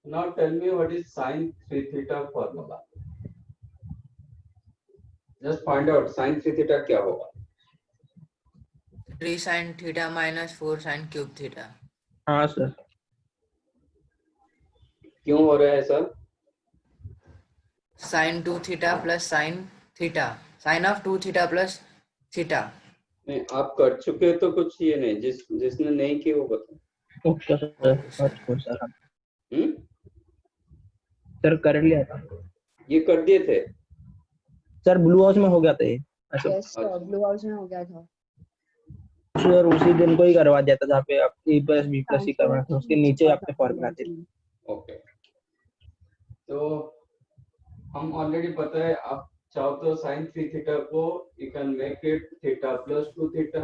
Now tell me what is sin 3 theta formula. Just find out sin 3 theta क्या होगा. 3 sin theta minus 4 sin cube theta. हाँ sir. क्यों हो रहा है sir? Sin 2 theta plus sin theta. Sin of 2 theta plus theta. नहीं, आप कर चुके तो कुछ ये नहीं, जिसने नहीं किया वो बता. Okay sir. अच्छा सर. सर कर लिया था. ये कर दिए थे सर. ब्लू हाउस में हो गया था ये. अच्छा यस सर, ब्लू हाउस में हो गया था सर. उसी दिन को ही करवा दिया था जहाँ पे आप a प्लस बी प्लस सी करवाना था, उसके नीचे आपने फॉर्मूला दे दिया. ओके. तो हम ऑलरेडी पता है, आप चाहो तो sin 3 थीटा को you can make it theta plus 2 theta.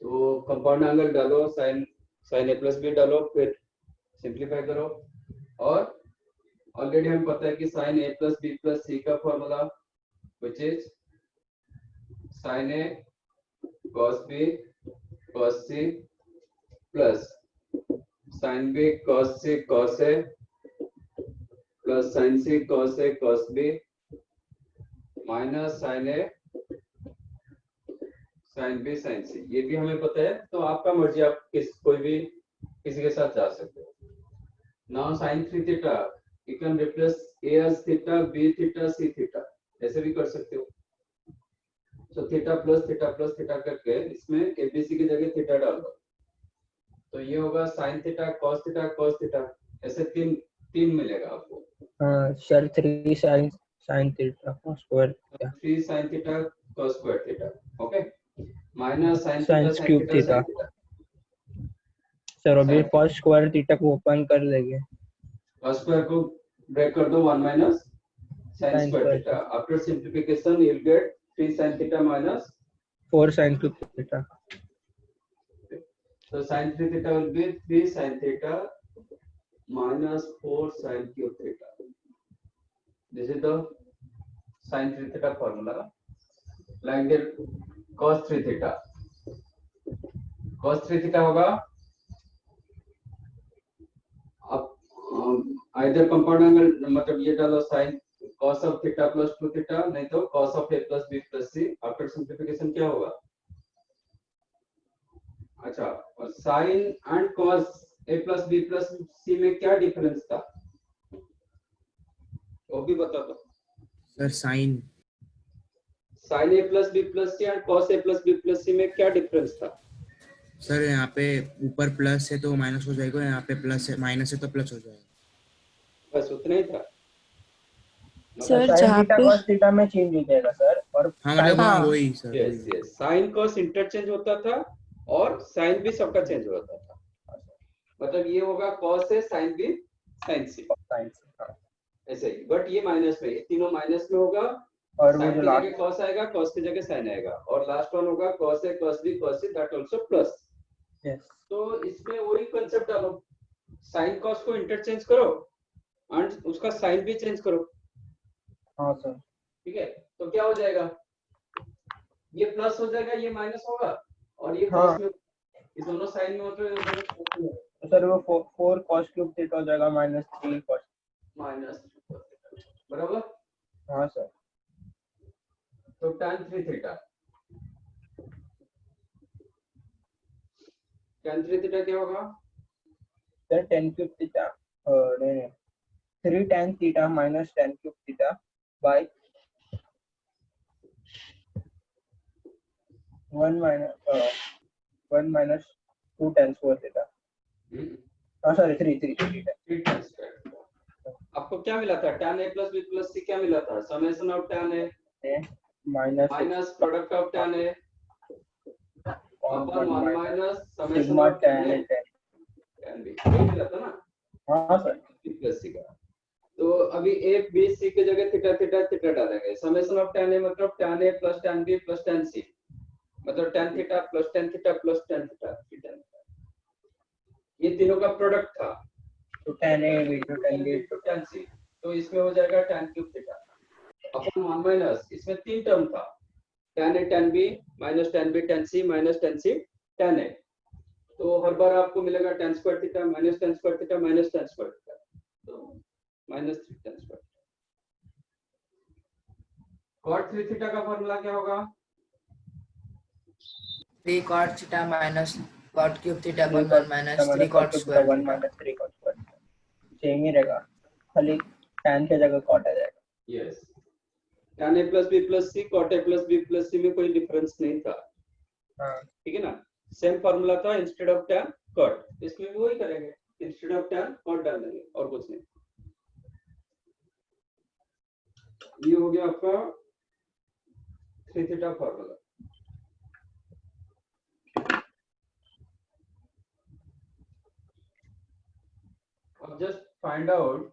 तो कंपाउंड एंगल डालो, sin a प्लस बी डालो, फिर सिंप्लीफाई करो. और ऑलरेडी हमें पता है कि sin a plus b plus c का formula which is sin a cos b cos c plus sin b cos c cos a plus sin c cos a cos b minus sin a sin b sin c. ये भी हमें पता है, तो आपका मर्जी, आप कोई भी किसी के साथ जा सकते हो. Now sin 3 theta you can replace a as theta, b theta, c theta, ऐसे भी कर सकते हो. तो थीटा प्लस थीटा करके इसमें abc की जगह थीटा डाल दो, तो ये होगा sin थीटा cos थीटा, ऐसे तीन मिलेगा आपको. सर 3 sin थीटा का square 3 sin theta cos square theta. Okay. Minus sin sin theta cube theta. Sir अभी cos स्क्वायर थीटा को ओपन कर देंगे. cos स्क्वायर को ब्रेक कर दो, 1 minus sin square theta. After simplification you will get 3 sin theta minus 4 sin cube theta. So sin 3 theta will be 3 sin theta minus 4 sin cube theta. This is the sin 3 theta formula. Like that, cos 3 theta. Cos 3 theta होगा, अब either compound angle, मतलब ये डालो sin cos of theta plus 2 theta, नहीं तो cos of a plus b plus c. After simplification क्या होगा? अच्छा, और sine and cos a plus b plus c में क्या डिफरेंस था, वो भी बता दो. Sir sine a plus b plus c and cos a plus b plus c में क्या डिफरेंस था? सर यहाँ पे ऊपर प्लस है तो माइनस हो जाएगा, यहाँ पे प्लस है माइनस है तो प्लस हो जाएगा. बस उतना ही था सर. जहाँ पे cos थीटा में चेंज हो जाएगा सर. और हाँ मतलब हाँ. वही sir. Yes yes, sine cos interchange होता था और साइन भी सबका चेंज होता था. मतलब ये होगा कॉस है, साइन भी साइन सी, ऐसे ही. बट ये माइनस में, तीनों माइनस में होगा. और वो साइन जो की लास्ट जगह कॉस आएगा, कॉस की जगह साइन आएगा, और लास्ट वन होगा कॉस है cos B cos C, that also plus. तो इसमें वही कांसेप्ट डालो, साइन कॉस को इंटरचेंज करो एंड उसका साइन भी चेंज करो. हाँ सर. ठीक है, तो क्या हो जाएगा, ये प्लस हो जाएगा, ये माइनस होगा, और ये हाँ. प्लस में, ये दोनों साइन में होते हैं. तो सर वो 4 cos cube थीटा हो जाएगा माइनस 3 cos. माइनस बराबर. हाँ सर. तो tan 3 थीटा, tan 3 थीटा क्या होगा? सर tan cube थीटा नहीं 3 tan theta minus tan cube theta by 1 minus 2 tan square theta. हाँ सॉरी 3 tan स्क्वायर. आपको क्या मिला था? tan a plus b plus c क्या मिला था? Summation of tan a minus product of tan a upon 1 minus summation of tan a tan b, ये मिला था ना. हाँ सर. b प्लस c का. तो अभी a b c की जगह थीटा डालेंगे. समेशन ऑफ tan a मतलब tan a plus tan b plus tan c, मतलब tan theta plus tan theta plus tan theta. ये तीनों का प्रोडक्ट था, तो tan a into tan b to tan c. तो इसमें हो जाएगा tan क्यूब थीटा अपन 1 माइनस, इसमें तीन टर्म था, tan a tan b minus tan b tan c minus tan c tan a. तो हर बार आपको मिलेगा tan square theta minus tan square theta minus tan square theta, तो minus 3 tan square. cot 3 theta का formula क्या होगा? 3 cot theta minus cot cube theta 3 upon cot 1 minus 3 cot cot cube square 1 theta. minus 3 cot square same ही रहेगा, खाली tan के जगह cot आ जाएगा। Yes, tan a plus b plus c cot a plus b plus c में कोई difference नहीं था, हाँ ठीक है ना। सेम फार्मूला था, इंस्टेड ऑफ tan cot, इसमें भी वही करेंगे, इंस्टेड ऑफ tan cot डाल देंगे और कुछ नहीं। ये हो गया आपका 3 थीटा फार्मूला। अब just find out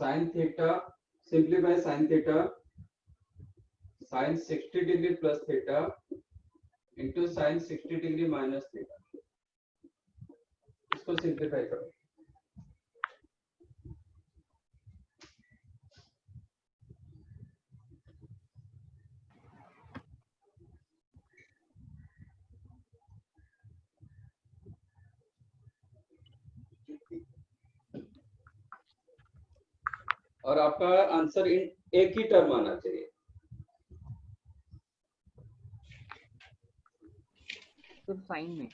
sin theta, simplify sin theta sin 60 degree plus theta into sin 60 degree minus theta, इसको सिंप्लीफाई करो। और आपका आंसर इन एक ही टर्म आना चाहिए। तो साइन में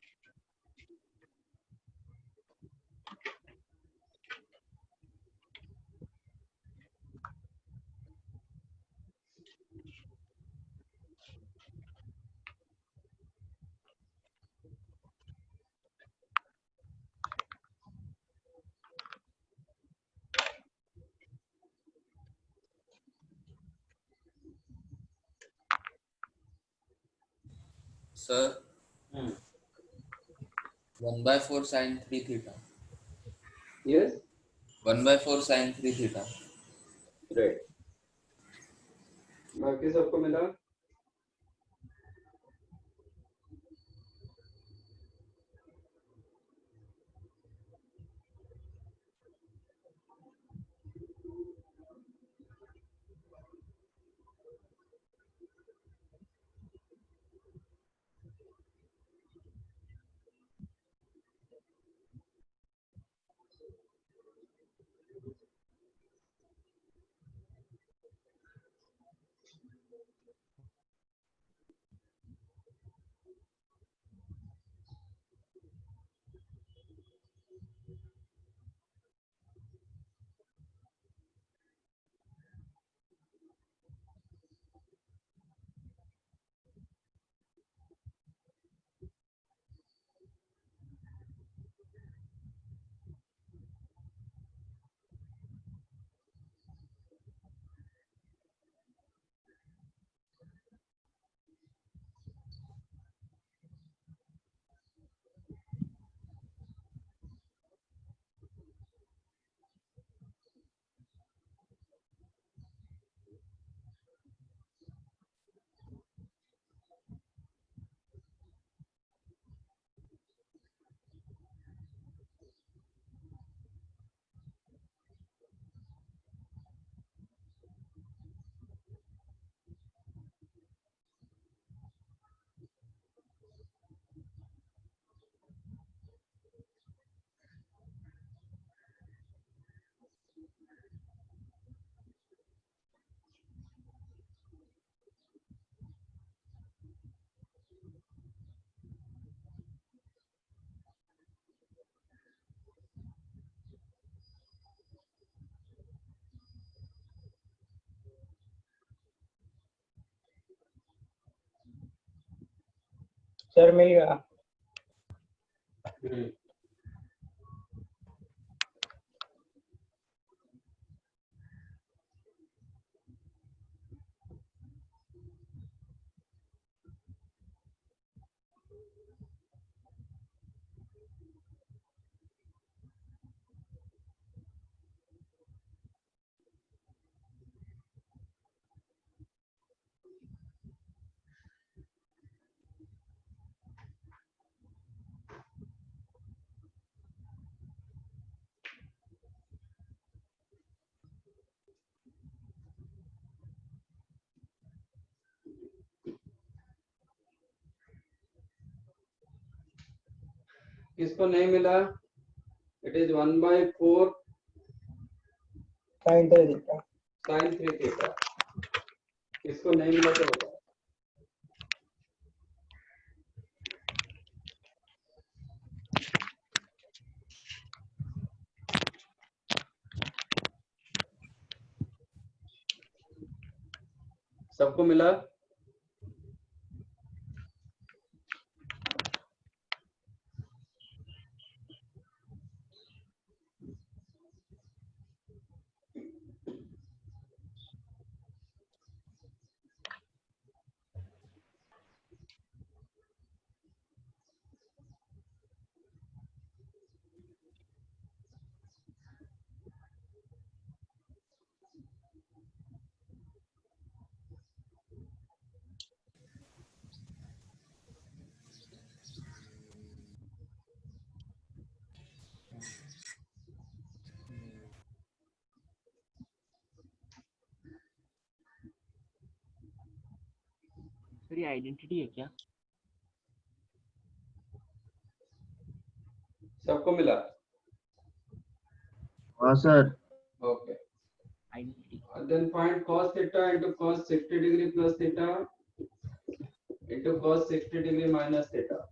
sir 1/4 sin 3 theta, yes 1/4 sin 3 theta. Right, बाकी सबको मिला। सर मिल गया। किसको नहीं मिला? It is 1/4 sin 3 theta. sin 3 theta. किसको नहीं मिला तो बताओ। सबको मिला? सर ये आइडेंटिटी है क्या? सबको मिला? हाँ sir. Okay. Identity Then find cos theta into cos 60 degree plus theta into cos 60 degree minus theta.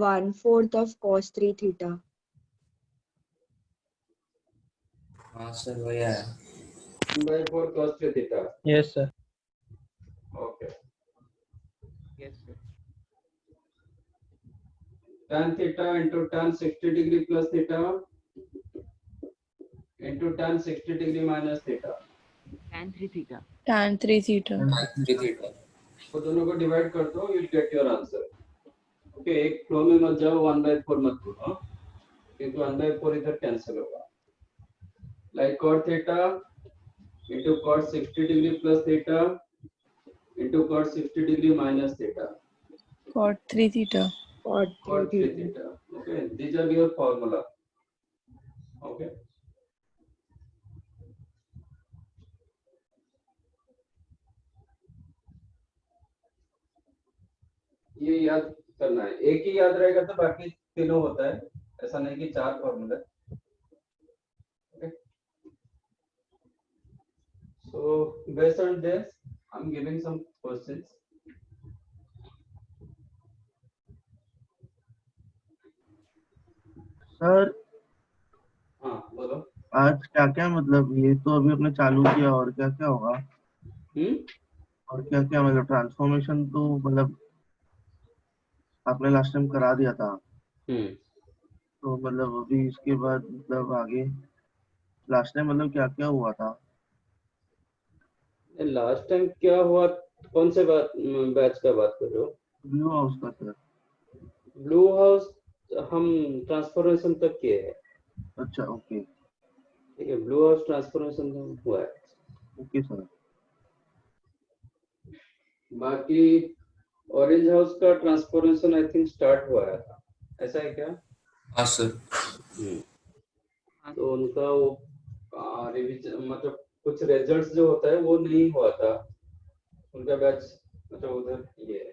One-fourth of cos 3 theta. हाँ सर वही है। 1/4 cos 3 theta. Yes sir. Okay. Yes sir. Tan theta into tan 60 degree plus theta into tan 60 degree minus theta. tan 3 theta. Tan 3 theta. Sin 3 theta. तो दोनों को divide कर दो, you'll get your answer. Okay, एक flow में मत जाओ, 1/4 मत करो, क्योंकि 1/4 इधर कैंसिल होगा। Like cot theta into cot 60 degree plus theta into cot 60 degree minus theta. Cot 3 theta. Cot Cot 3 theta. Okay, these are your formula. Okay. ये याद करना है, एक ही याद रहेगा तो बाकी तीनों होता है, ऐसा नहीं कि 4 formula. So based on this, I'm giving some questions. Sir हाँ बोलो। आज क्या क्या मतलब ये तो अभी अपने चालू किया और क्या क्या होगा और क्या क्या मतलब ट्रांसफॉर्मेशन तो मतलब आपने लास्ट टाइम करा दिया था तो मतलब अभी इसके बाद मतलब आगे लास्ट टाइम मतलब क्या क्या हुआ था? लास्ट टाइम क्या हुआ? कौन से बात बैच का बात कर रहे हो? ब्लू हाउस का सर। ब्लू हाउस हम ट्रांसफॉर्मेशन तक किए हैं। अच्छा ओके। ठीक है, ब्लू हाउस ट्रांसफॉर्मेशन हुआ है। Okay sir. बाकी ऑरेंज हाउस का ट्रांसफॉर्मेशन आई थिंक स्टार्ट हुआ है, ऐसा है क्या? हाँ सर। तो उनका वो रिवीजन मतलब कुछ रिजल्ट्स जो होता है वो नहीं हुआ था, उनका बैच मतलब उधर ये है।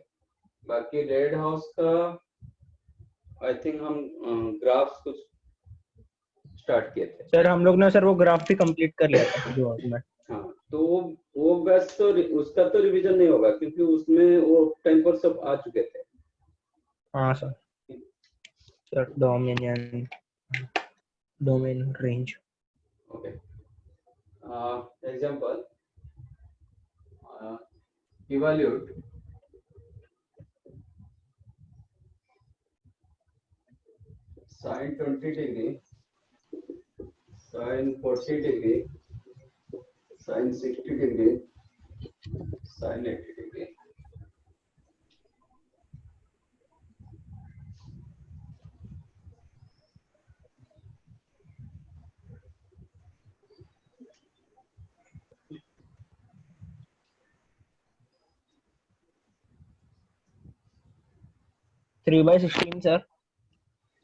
बाकी रेड हाउस का आई थिंक हम ग्राफ्स कुछ स्टार्ट किए थे। सर हम लोग ने सर वो ग्राफ भी कंप्लीट कर लिया था जो में। हाँ, तो वो बैच तो उसका तो रिवीजन नहीं होगा क्योंकि उसमें वो टाइम पर सब आ चुके थे। हाँ sir. Sir domain range. Okay, example, evaluate sin 20 degree, sin 40 degree, sin 60 degree, sin 80 degree. Three by 16, sir.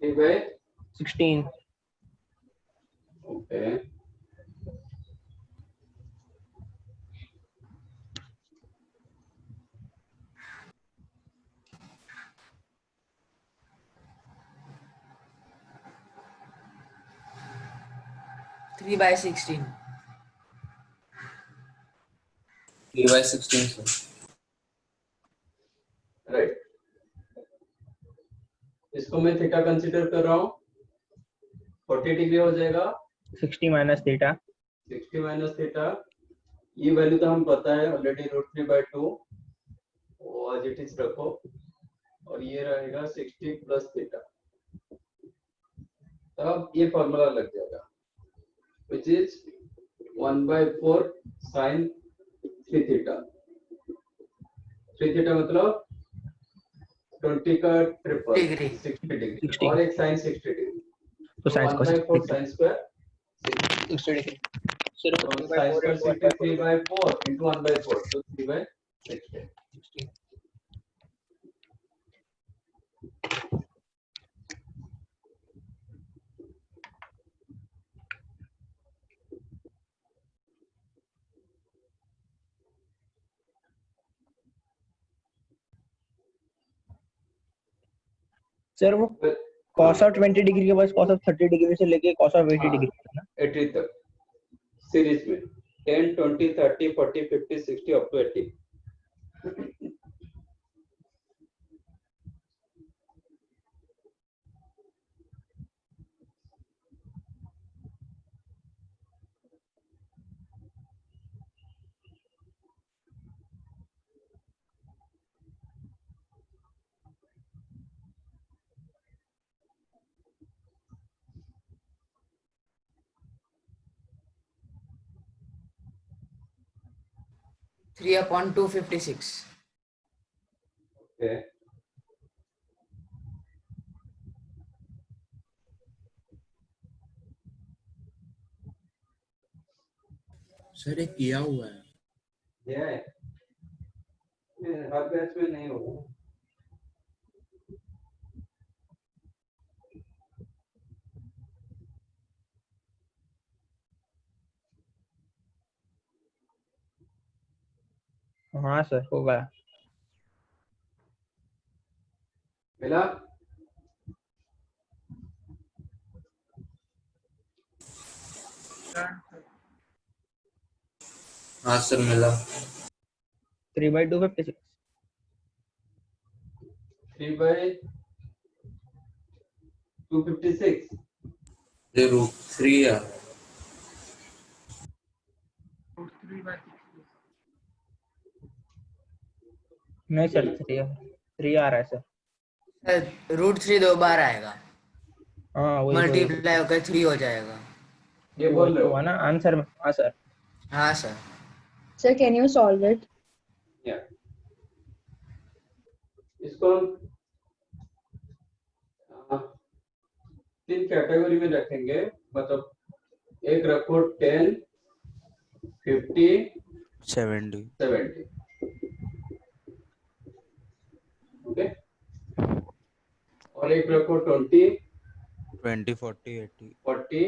3 by 16. okay. Three by 16. 3 by 16 sir. Right, इसको मैं थीटा कंसीडर कर रहा हूँ, 40 डिग्री हो जाएगा, 60 minus theta. 60 माइनस थीटा, ये value तो हम पता है ऑलरेडी √3/2, वो एज इट इज रखो, और ये रहेगा 60 प्लस थीटा, तब ये फॉर्मूला लग जाएगा which is 1/4 sine 3 theta. 3 theta मतलब 20 का ट्रिपल डिग्री 60 डिग्री 60. और एक साइन 60 डिग्री, तो sin square 1/4 sine square 60 degree. Sir, तो 1 by sign 4 square into 60 3/4 into 1/4 तो 3/60। 60. सर वो cos of 20 डिग्री के बाद cos of 30 डिग्री से लेके cos of 80 डिग्री तक ना? 80 तक सीरीज में 10 20 30 40 50 60 up to 80। Three upon 256. Okay, sir ये किया हुआ है। ये है हर बैच में नहीं होगा। हाँ सर होगा। मिला? हाँ सर मिला। 3 by 256. 3/256 ये √3 है। नहीं सर 3 आ रहा है सर। सर √3 दो बार आएगा, हाँ वही मल्टीप्लाई होकर 3 हो जाएगा। ये बोल रहे हुआ हो ना आंसर में। हाँ सर। हाँ sir. Sir, can you solve it? या इसको हम 3 कैटेगरी में रखेंगे, मतलब एक रखो 10 50 70 70 ओके, और एक रखो 20 20 40 80 40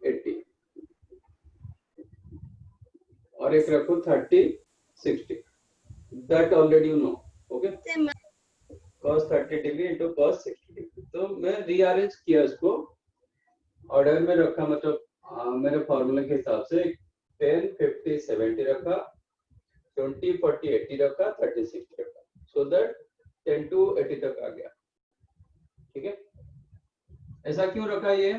80 और एक रखो 30 60। That already you know. Okay, cos 30 degree into cos 60 degree. तो मैं रीअरेंज किया इसको, ऑर्डर में रखा, मतलब मेरे फॉर्मूले के हिसाब से 10 50 70 रखा, 20 40 80 रखा, 30 60 रखा, सो दैट 10 to 80 तक आ गया। ठीक है, ऐसा क्यों रखा ये?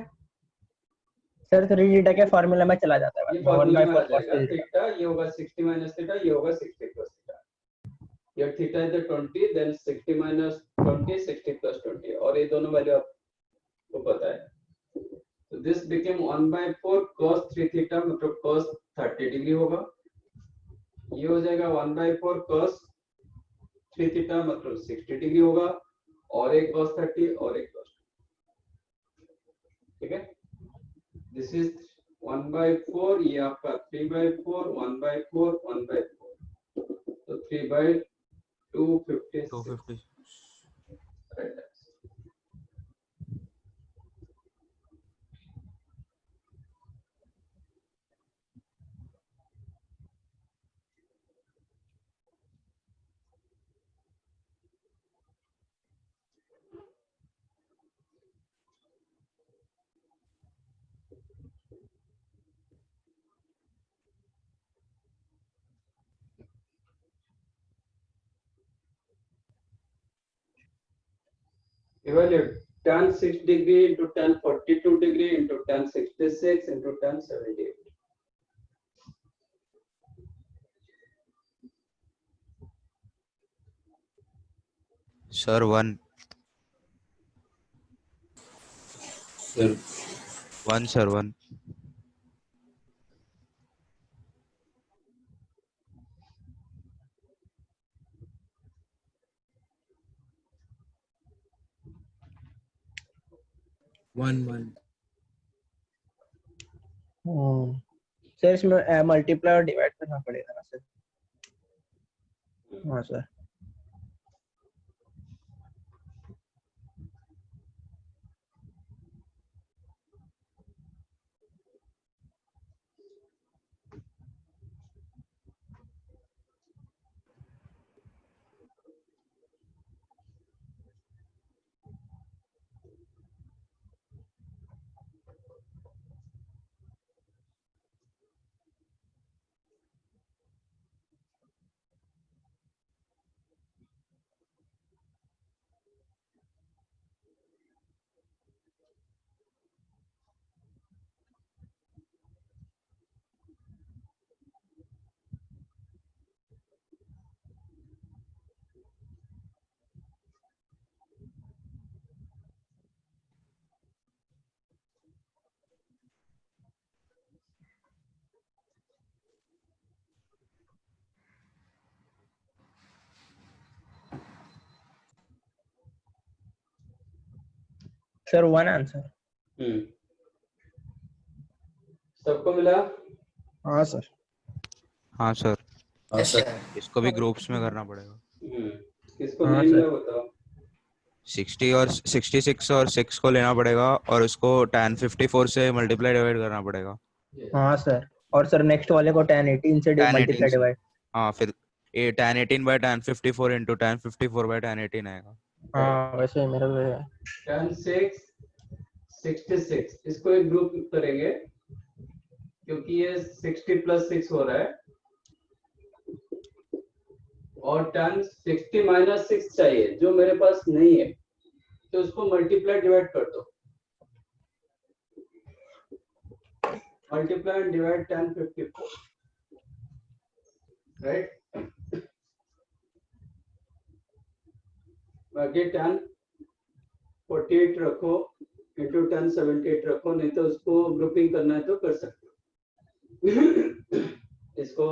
सर 3 थीटा के फॉर्मूला में चला जाता है ये बाद में, 1 फॉर्मूला by में आ 4 cos जाएगा, थीटा। थीटा ये होगा 60 माइनस थीटा, ये होगा 60 plus theta. Here theta is the 20, then 60 minus 20, 60 plus 20, और ये दोनों वैल्यू आपको पता है। So this became 1 by 4 cos 3 theta, मतलब cos 30 डिग्री होगा। ये हो जाएगा 1 by 4 cos 3 theta, मतलब 60 डिग्री होगा, और एक cos 30 और एक cos 20, ठीक है। This is 1 by 4, ये आपका 3 by 4, 1 by 4, 1 by 4, तो 3 by 256. 250. Right. Evaluate tan 6 degree into tan 42 degree into tan 66 into tan 78. Sir, 1. Sir, 1, sir, 1. One. Sir इसमें मल्टीप्लाई और डिवाइड करना पड़ेगा ना सर? हाँ सर। Sir 1 answer. सबको मिला? हाँ सर। हाँ सर, हाँ Yes, sir. sir. इसको भी ग्रुप्स में करना पड़ेगा। किसको हाँ, नहीं सर। मिला बताओ। 60 और 66 और 6 को लेना पड़ेगा और उसको tan 54 से मल्टीप्लाई डिवाइड करना पड़ेगा। हाँ सर, और सर नेक्स्ट वाले को tan 18 से tan 18 मल्टीप्लाई से। डिवाइड। हाँ, फिर ये tan 18 by tan 54 into tan 54 by tan 18 आएगा। हाँ वैसे मेरा भी है। tan 6 66, इसको एक ग्रुप करेंगे क्योंकि ये 60 plus 6 हो रहा है, और tan 60 minus 6 चाहिए जो मेरे पास नहीं है, तो उसको मल्टीप्लाई डिवाइड कर दो। Multiply and divide tan 54, right. बाकी tan 48 रखो इंटू tan 78 रखो, नहीं तो उसको ग्रुपिंग करना है तो कर सकते हो। इसको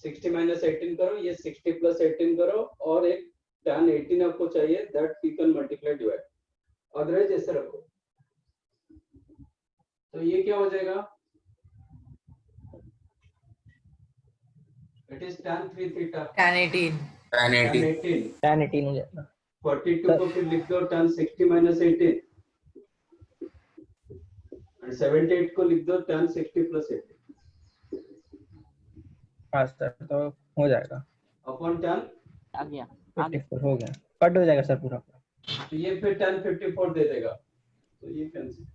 60 minus 18 करो, ये 60 plus 18 करो, और एक tan 18 आपको चाहिए, that you can multiply divide, otherwise ऐसे रखो। तो ये क्या हो जाएगा? It is tan 3 theta, Tan 18. Tan 18. 18, tan 18 हो जाएगा। 42 को फिर लिख दो tan 60 minus 18, और 78 को लिख दो tan 60 plus 18 हाँ सर, तो हो जाएगा। अपॉन tan, आ गया 54 हो गया, कट हो जाएगा सर पूरा। तो ये फिर tan 54 दे देगा, तो ये कैंसिल।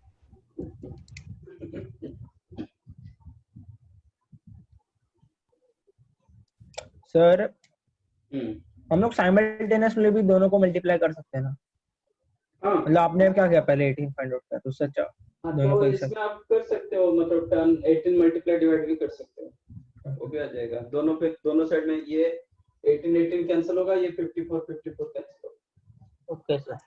सर हम लोग साइमल्टेनियसली भी दोनों को मल्टीप्लाई कर सकते हैं ना? हाँ मतलब आपने क्या किया पहले 18 फाइंड आउट किया तो उससे अच्छा हाँ, दोनों तो को एक साथ इसमें आप कर सकते हो, मतलब 18 मल्टीप्लाई डिवाइड भी कर सकते हो, वो भी आ जाएगा। दोनों पे, दोनों साइड में ये 18 कैंसिल होगा, ये 54 कैंसिल होगा। Okay sir.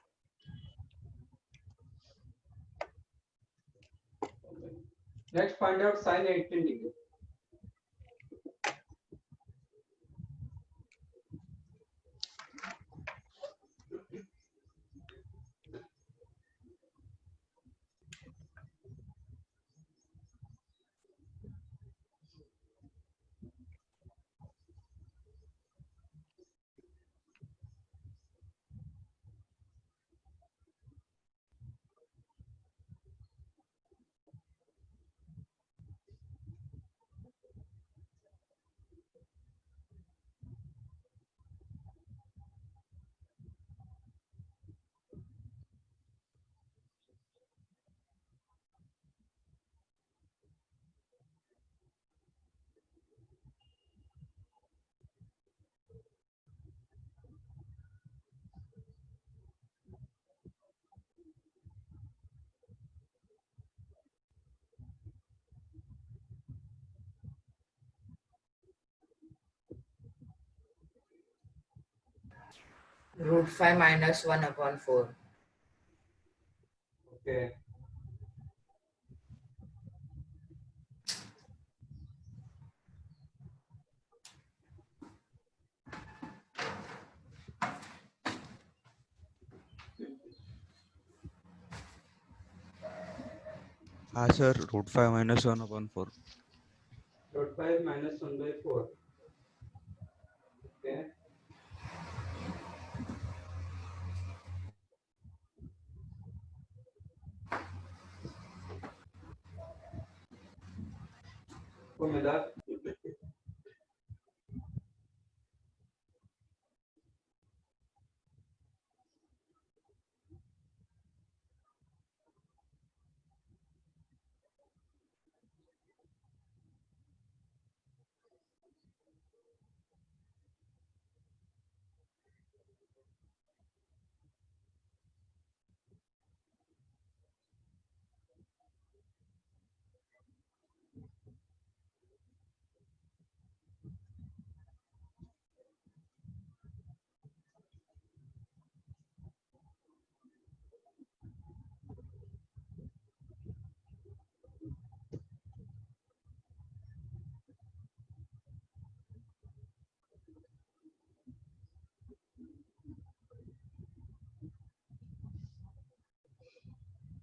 Next find out sin 18 degree. Root 5 minus 1 upon 4. Okay हाँ सर, √5 - 1/4. √5 - 1/4। ओके को मिला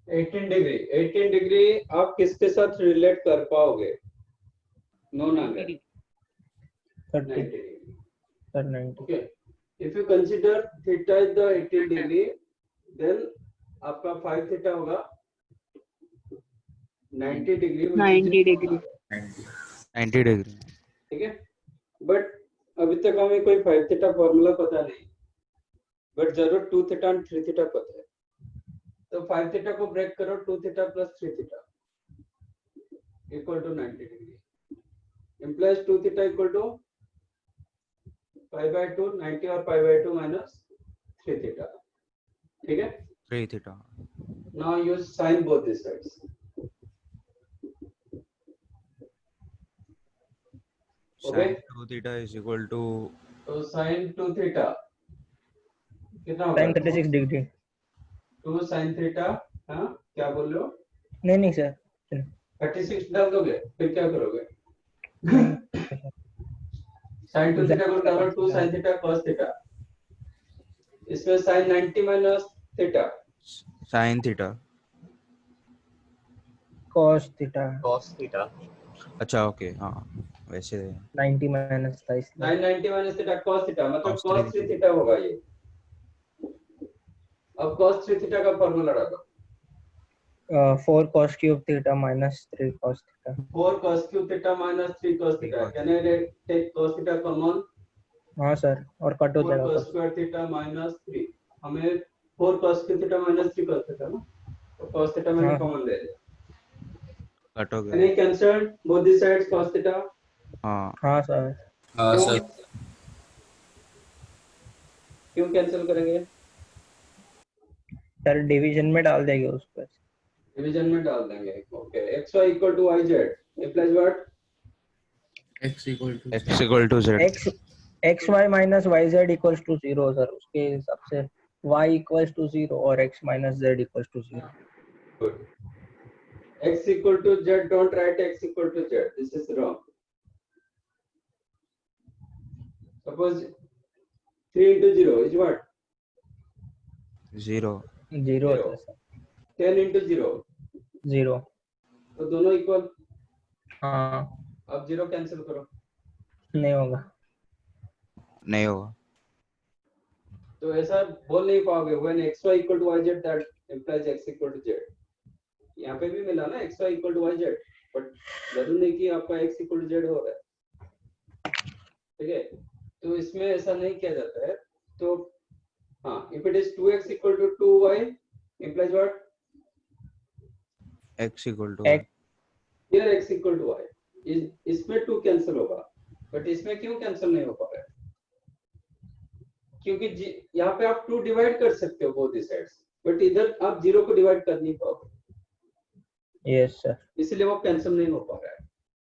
एटीन डिग्री आप किसके साथ रिलेट कर पाओगे? नो नागर 30 90 degree. Sir 90 Okay, if you consider theta is the 18 degree, then आपका 5 theta होगा 90 डिग्री, 90 degree. 90 डिग्री। ठीक है। बट अभी तक हमें कोई 5 थीटा फॉर्मूला पता नहीं, बट जरूर 2 थीटा और 3 थीटा पता है। तो 5 थीटा को ब्रेक करो, 2 theta plus 3 theta equal to 90 degree, implies 2 theta equal to π/2 90 और π/2 माइनस 3 थीटा। ठीक है। 3 theta. Now use sin both these sides. Okay. sin 2 theta is equal to तो sin 2 थीटा कितना होगा? sin 36 degree. 2 sin थीटा, हाँ क्या बोल रहे हो? नहीं सर 36 डाल दोगे, फिर क्या करोगे? sin 2 थीटा को डालो, 2 sin थीटा cos थीटा, इसमें sin 90 minus theta, sin theta. cos theta अच्छा ओके, हाँ वैसे 90 माइनस था इसलिए sin 90 minus theta cos theta, मतलब cos cos 3 थीटा होगा ये। अब cos 3 थीटा का फॉर्मूला डालो। 4 cos cube theta minus 3 cos theta 4 cos cube theta minus 3 cos theta, can I take cos theta common? हाँ सर और कट हो 4 जाएगा cos square theta minus 3, हमें 4 cos cube theta minus 3 cos theta ना, तो cos theta मैंने हाँ। Common ले लिया। कट हो Can I गया। cancel both the sides cos theta? हाँ हाँ सर हाँ क्यों? सर, क्यों कैंसिल करेंगे? सर डिवीजन में डाल देंगे उसको। डिवीजन में डाल देंगे। Okay, X Y equal to Y Z implies what? x equal to x equal to z. X Y minus Y Z equals to 0 sir, उसके हिसाब से y इक्वल्स टू 0 और x minus Z equals to 0। Good. X equal to Z, don't write X equal to Z. This is wrong. Suppose 3 into 0 is what? 0. 0 Zero. 10 into 0. 0। तो दोनों equal. हाँ अब 0 cancel करो। नहीं होगा। नहीं होगा। तो ऐसा बोल नहीं पाओगे when xy equal to yz that implies x equal to z। यहाँ पे भी मिला ना xy equal to yz, but जरूर नहीं कि आपका x equal to z हो रहा है। ठीक है, तो इसमें ऐसा नहीं किया जाता है। तो हाँ, if it is 2x equal to 2y implies what? x equal to y. Here x equal to y, इसमें 2 कैंसिल होगा, बट इसमें क्यों कैंसिल नहीं हो पा रहा है? क्योंकि यहाँ पे आप 2 डिवाइड कर सकते हो बोथ साइड्स, बट इधर आप 0 को डिवाइड कर नहीं पाओगे। Yes sir. इसलिए वो कैंसिल नहीं हो पा रहा है।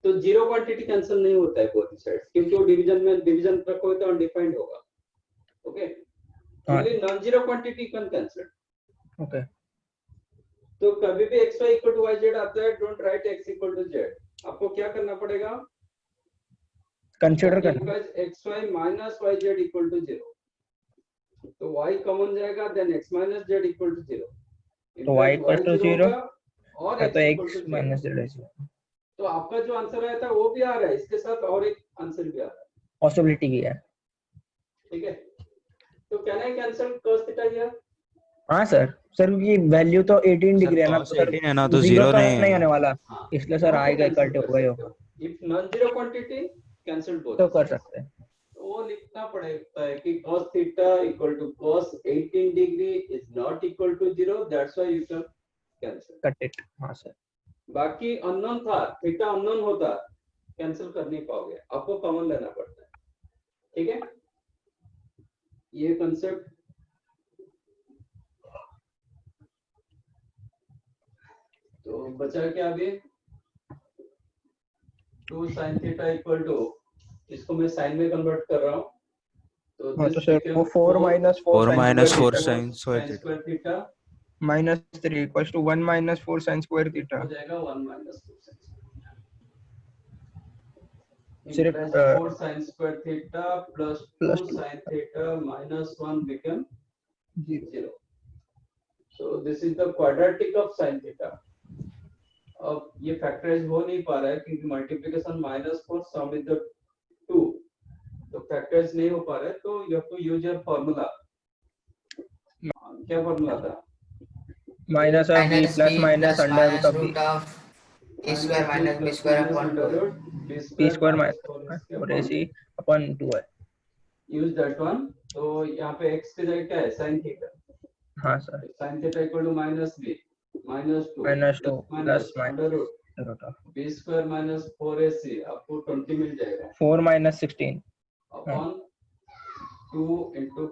तो 0 क्वांटिटी कैंसिल नहीं होता है बोथ साइड्स, क्योंकि वो डिवीजन रखोगे तो अनडिफाइंड होगा। Okay, only non zero quantity can cancel. Okay, तो कभी भी xy इक्वल टू yz आता है, don't write x equal to z। आपको क्या करना पड़ेगा? कंसीडर करना। xy minus yz equal to 0। तो y कॉमन जाएगा, then x minus z equal to 0। तो y इक्वल टू 0 और तो x x माइनस जेड है। तो आपका जो आंसर आया था वो भी आ रहा है, इसके साथ और एक आंसर भी आ रहा है। पॉसिबिलिटी की है। ठीक है, तो can I cancel cos theta here? हाँ सर, सर की वैल्यू तो 18 डिग्री है ना, cos 18 है ना, तो 0 तो नहीं नहीं है। आने वाला, इसलिए सर आएगा इक्वल टू होगा। If non zero quantity cancel both तो कर सकते हैं। तो वो लिखना पड़ेगा है कि cos theta equal to cos 18 degree is not equal to 0, that's why you can cancel. Cut it. हाँ सर। बाकी अननोन था, थीटा अननोन होता, कैंसिल कर नहीं पाओगे, आपको कॉमन लेना पड़ता है। ठीक है, ये कांसेप्ट। तो बचा क्या अभी? 2 sin थीटा इक्वल टू, इसको मैं साइन में कन्वर्ट कर रहा हूँ। हाँ तो सर वो 4 minus 4 minus 4 theta sin square theta. Square theta minus 3 equals to 1 minus 4 sine square theta. हो जाएगा 1 माइनस 4 sin सिर्फ 4 sin square theta plus 2 sin theta minus 1 become 0। So this is the quadratic of sin theta. अब ये factorise हो नहीं पा रहा है क्योंकि मल्टीप्लिकेशन -4 सम विद द 2, तो फैक्टराइज नहीं हो पा रहा है। तो you have to use your formula. क्या फार्मूला था? Minus of b plus minus under root of b। root of a square minus b square upon 2. b square minus और ac अपॉन 2 है। Use that one. तो यहाँ पे x की जगह क्या है? sin theta. हाँ sir. sin theta equal to minus b minus 2 plus under root root of b square minus 4ac, आपको 20 मिल जाएगा 4 माइनस 16 अपॉन 2 into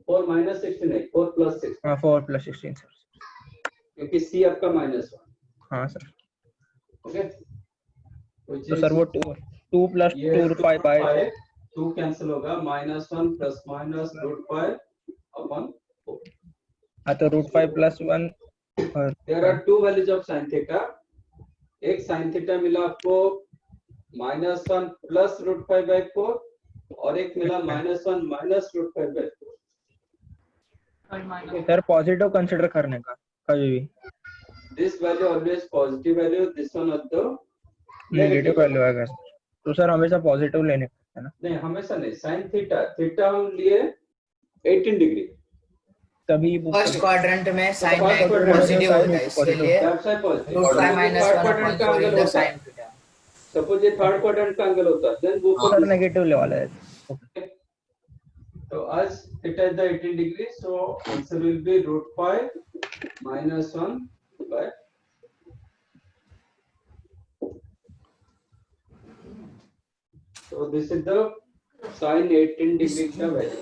4 माइनस 16 है, 4 प्लस 6, हाँ 4 प्लस 16 सर। क्योंकि c आपका -1। हाँ सर। ओके, तो सर वो 2 प्लस 2 रूट 5 बाय 2 कैंसिल होगा, -1 प्लस माइनस रूट 5 अपॉन 4। हाँ तो रूट 5 प्लस 1 और there are 2 values of sin theta. एक sin थीटा मिला आपको -1 प्लस रूट 5 बाय 4 और एक मिला -1 minus root 5 by 4। Sir positive consider करने का कभी भी। This value always positive value, this one also negative value आएगा सर। तो सर हमेशा पॉजिटिव लेने का है ना? नहीं, हमेशा नहीं। sin थीटा हम लिए 18 डिग्री, तभी फर्स्ट क्वाड्रेंट में sin first quadrant पॉजिटिव होता है, इसके लिए that's why positive। root 5 minus third 1 quadrant upon का 4 एंगल is the होता है, sin theta. सपोज ये थर्ड क्वाड्रेंट का एंगल होता है, देन वो सर नेगेटिव ले वाला है। तो as theta is the 18 degree, so answer will be root 5 minus 1 by so this is the sin 18 degree का value।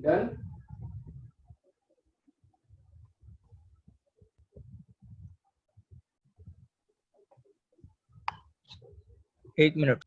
डन। एक मिनट।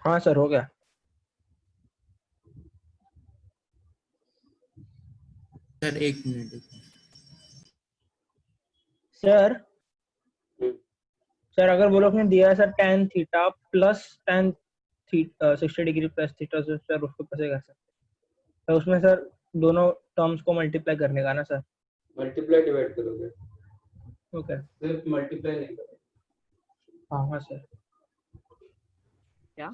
हाँ सर, हो गया। सर एक मिनट। सर सर अगर वो लोग ने दिया है sir tan theta plus tan 60 degree plus theta, तो सर उसको कैसे कर सकते हैं? तो उसमें सर दोनों टर्म्स को मल्टीप्लाई करने का ना सर? मल्टीप्लाई डिवाइड करोगे, ओके। सिर्फ मल्टीप्लाई नहीं करोगे। हाँ हाँ सर। क्या?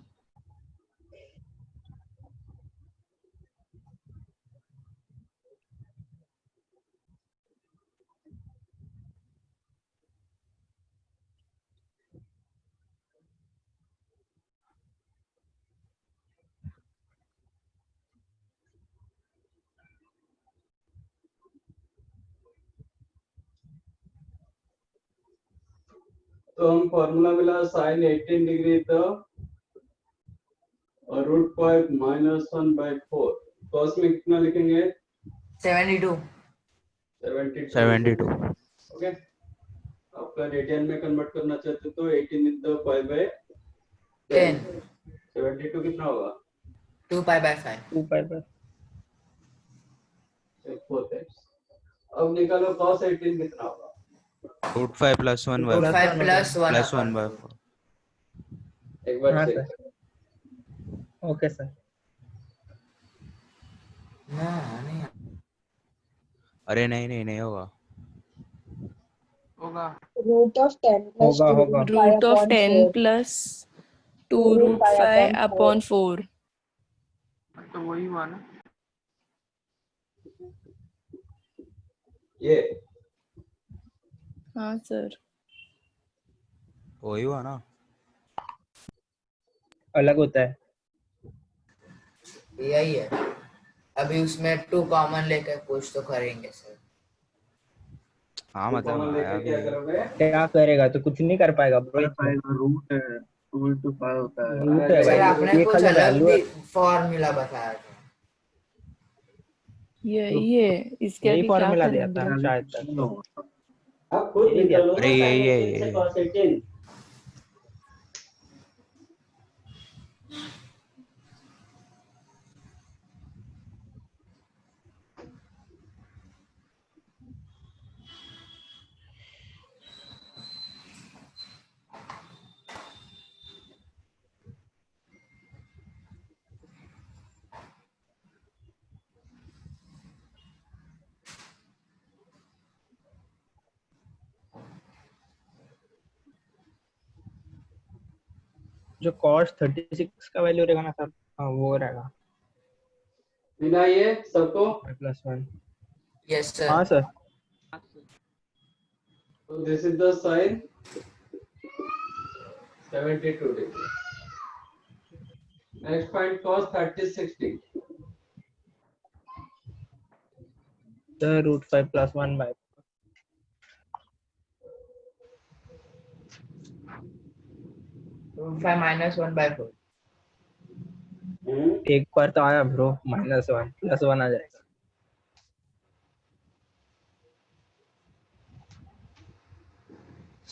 तो हम फॉर्मूला मिला sin 18 डिग्री तो और √5 -1/4, तो उसमें कितना लिखेंगे? 72। 72। ओके, आपका रेडियन में कन्वर्ट करना चाहते तो 18 into 5/10। 72 कितना होगा? 2π/5। 2π/5। 4 times। अब निकालो cos 18 कितना होगा? √5 + 1/4 5 + 1 + 1/4। एक बार हाँ चेक सर। करो। Okay sir. ना नहीं अरे नहीं नहीं नहीं होगा। होगा। Root of 10 plus होगा 2 होगा। root pi Root of upon 10 4. plus 2 2 root root pi 5 upon 4. upon 4. तो वही हुआ ना। ये हाँ सर। वही हुआ ना। अलग होता है। यही है। अभी उसमें 2 कॉमन लेकर कुछ तो करेंगे सर। हाँ तो मतलब कॉमन आया लेके भी क्या है। करोगे? क्या करेगा? तो कुछ नहीं कर पाएगा ब्रो। कर पाएगा, रूट है, 2 into 5 होता है। रूट है सर भाई, आपने ये कुछ खाली अलग वैल्यू है। फॉर्मूला बताया था। यही है, इसके यही आगे क्या फॉर्मूला दिया था करेंगे? शायद तक। नहीं होगा। आप खुद यही दिया निकालो था। अरे ना sin यही है 18 से ये। cos 18। जो cos 36 का वैल्यू रहेगा ना सर, हाँ वो रहेगा बिना ये सबको, +1। Yes sir. हाँ सर। तो this is the sin 72 degree। Next find cos 36 sir √5 + 1/4। -1/4। एक बार तो आया ब्रो, -1 +1 आ जाएगा।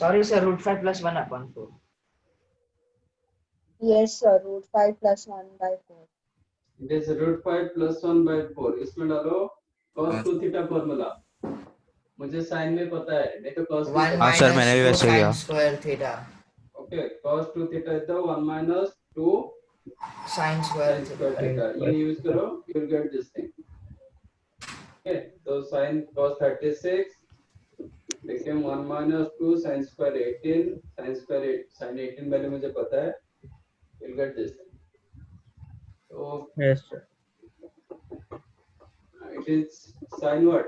Sorry, sir. Root 5 plus 1 upon 4. Yes, sir. Root 5 plus 1 by 4. It is root 5 plus 1 by 4. इसमें डालो cos 2 theta फॉर्मूला. मुझे sign में पता है, नहीं तो cos 1 हाँ सर, minus मैंने भी 2 वैसे किया. sin square theta. Okay, cos 2 theta is the 1 minus 2 Sin square sin theta. square theta. ये use करो, you will get this thing. Okay, so sin cos 36 became 1 minus 2 sin square 18. Sin 18 value मुझे पता है. You will get this thing. So Yes, sir. it is sin what?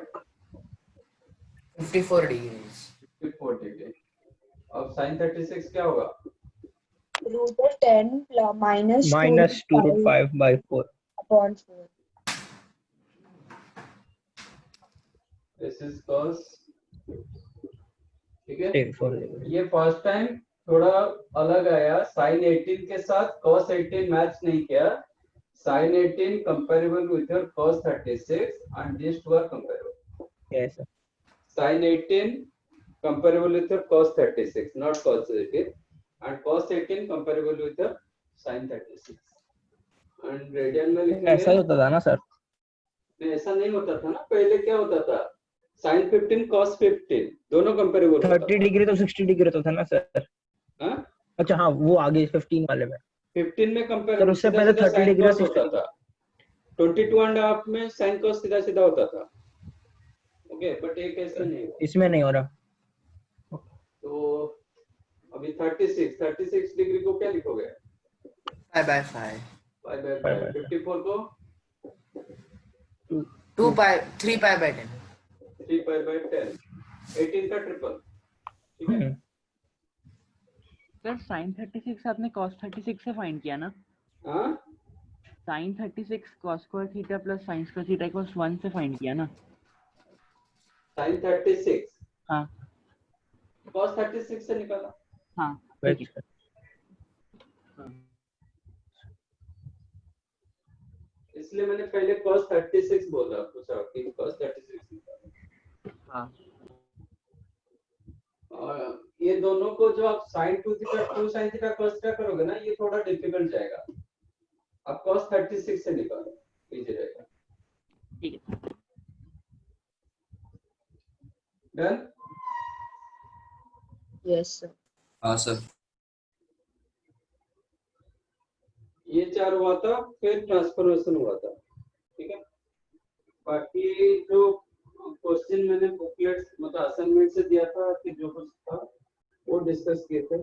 54 degrees. 54 degree. अब sin 36 क्या होगा? Root of 10 plus minus 2 Minus 2 root 5 by 4. upon 4. This is cos. ठीक है? 4. ये first time थोड़ा अलग आया. sin 18 के साथ cos 18 मैच नहीं किया. sin 18 comparable with your cos 36 and these two are comparable. Yes, sir. Sin 18 comparable with your cos 36, not cos 18, and cos 18 comparable with your sin 36. And radian में ऐसा ही लिखेंगे. होता था ना सर? नहीं, ऐसा नहीं होता था ना. पहले क्या होता था? sin 15 cos 15 दोनों comparable होता 30 था. डिग्री तो 60 डिग्री होता था ना सर? हाँ? अच्छा हाँ, वो आगे 15 वाले में. 15 में कंपेयर सर उससे पहले 30 डिग्री cos होता था. 22.5 में sin cos सीधा सीधा होता था. ओके, बट एक ऐसा नहीं हुआ. इसमें नहीं हो रहा. तो अभी 36 डिग्री को क्या लिखोगे? 5 by 5. 5 by 5. 54 को 2 pi, 3 pi by 10. 3 pi by 10. 18 का ट्रिपल. ठीक है? सर sin 36 आपने cos 36 से फाइंड किया ना? हाँ? sin 36 cos square theta plus sin square theta equals 1 से फाइंड किया ना? sin 36 हाँ cos 36 से निकाला. हाँ. Right, sir. इसलिए मैंने पहले cos 36 बोला, पूछा कि cos 36 निकालो. हाँ. और ये दोनों को जो आप sin 2 theta 2 sin theta cos theta करोगे ना, ये थोड़ा डिफिकल्ट जाएगा. आप cos 36 से निकालो, इजी रहेगा. ठीक है. डन? Yes, sir. हाँ सर. ये 4 हुआ था, फिर ट्रांसफॉर्मेशन हुआ था. ठीक है? बाकी जो क्वेश्चन मैंने बुकलेट मतलब असाइनमेंट से दिया था कि जो कुछ था वो डिस्कस किए थे.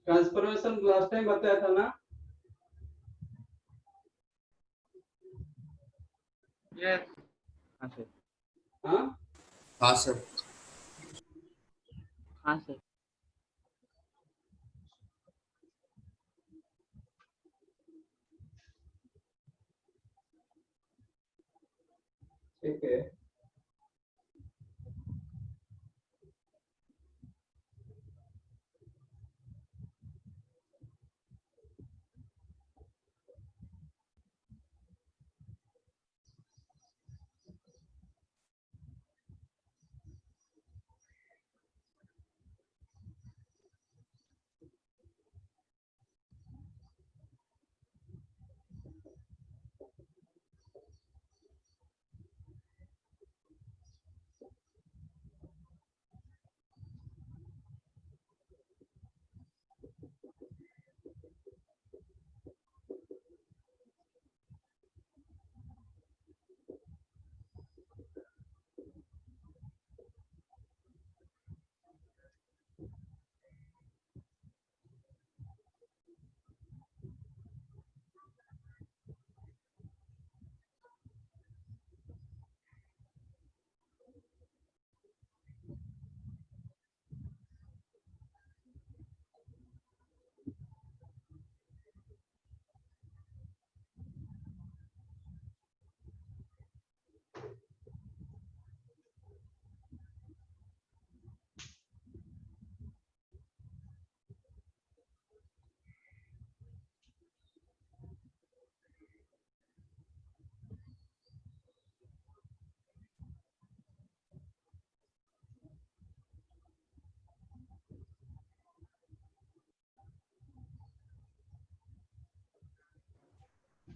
ट्रांसफॉर्मेशन लास्ट टाइम बताया था ना. Yes. हाँ सर. हाँ? हाँ सर. हाँ सर. ठीक है.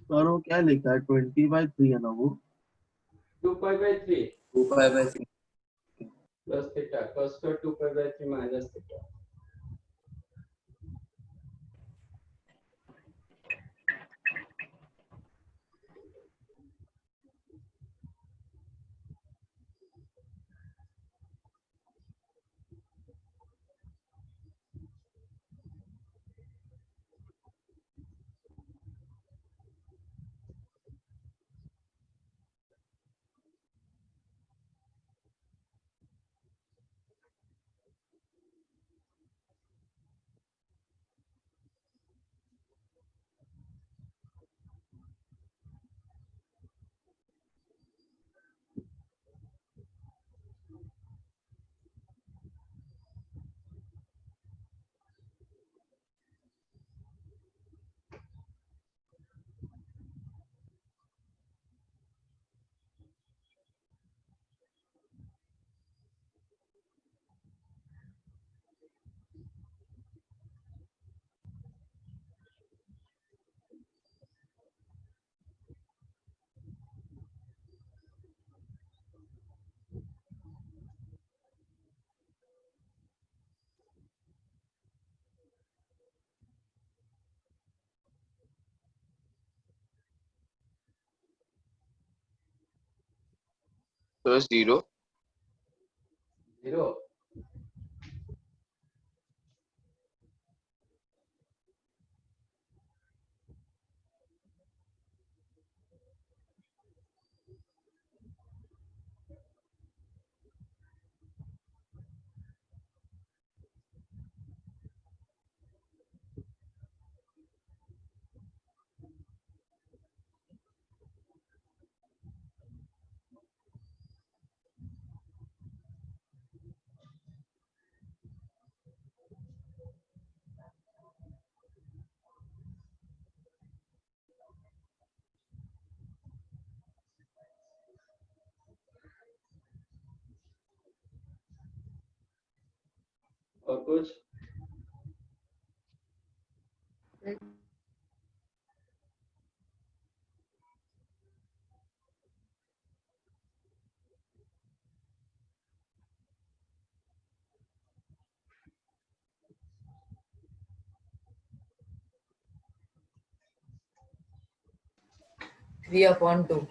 और वो क्या लिखा है 20/3 है ना वो 2 pi by 3 2 pi by 3 plus theta cos square 2 pi by 3 minus theta. तो 0 0 और कुछ थ्री अपॉन टू।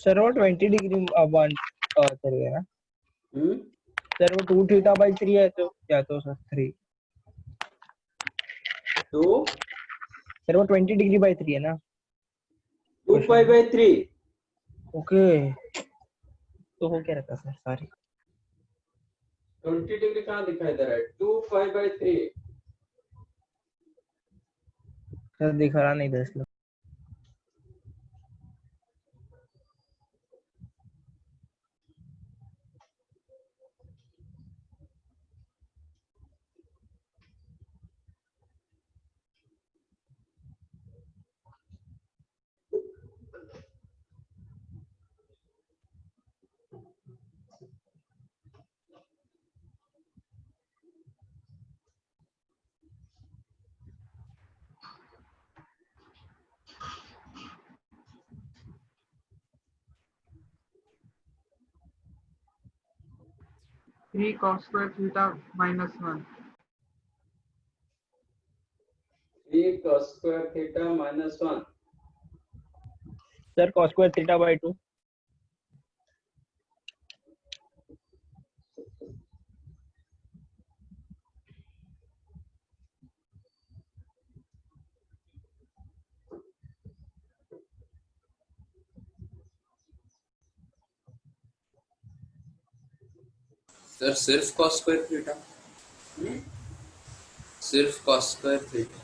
सर वो 20 डिग्री वन करिए ना सर, वो 2 थीटा बाई 3 है तो क्या तो सर 3 2 सर वो 20 डिग्री बाई 3 है ना 2 पाई बाय 3 ओके तो हो क्या रहता सर सॉरी 20 डिग्री कहाँ दिखाई दे रहा है 2 पाई बाय 3 सर दिखा रहा नहीं था इसलिए three cos square theta minus 1 3 cos square theta minus 1 sir cos square theta by 2 sir सिर्फ cos square theta सिर्फ cos square theta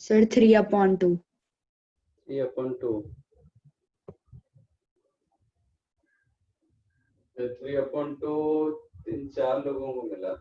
सर 3/2. 3/2. 3/2 3-4 लोगों को मिला।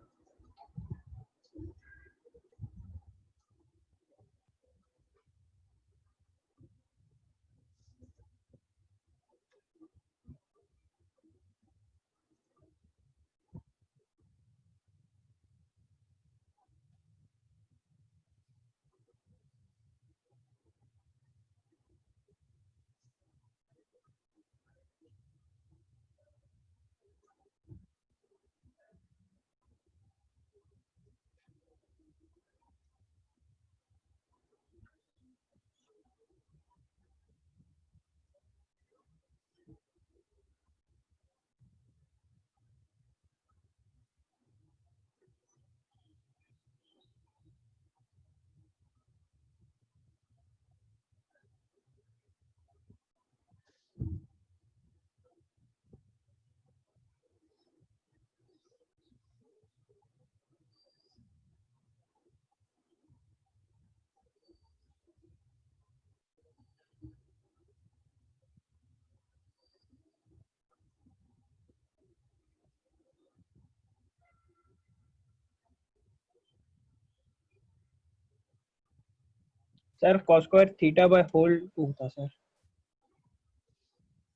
Sir cos square theta by whole 2 था sir.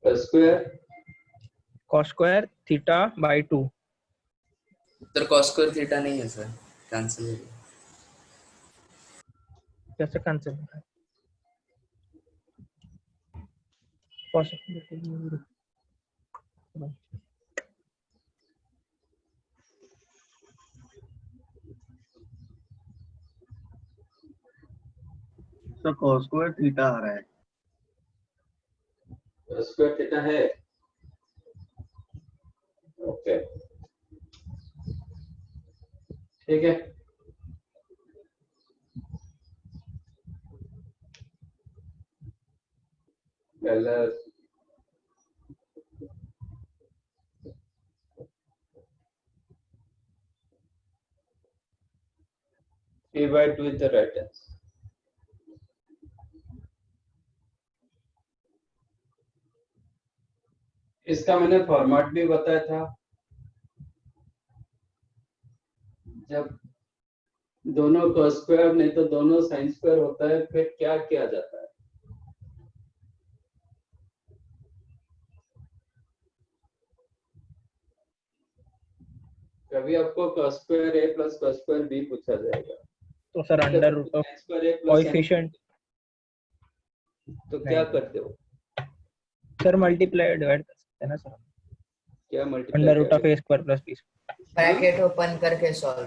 Square cos square theta by 2। Sir cos square theta नहीं है sir, cancel हो गया। कैसे कैंसिल हो रहा है? possibility sir cos square theta आ रहा है। स्क्वायर थीटा है। ओके ठीक है। पहला (3/2) is the right answer। इसका मैंने फॉर्मेट भी बताया था। जब दोनों cos स्क्वायर नहीं तो दोनों sin स्क्वायर होता है फिर क्या किया जाता है? कभी आपको cos square a plus cos square b पूछा जाएगा तो sir under root of sin square a plus coefficient तो क्या करते हो? सर मल्टीप्लाई डिवाइड कर सकते हैं ना सर। क्या multiply under root of a square plus b square. Bracket open करके सॉल्व।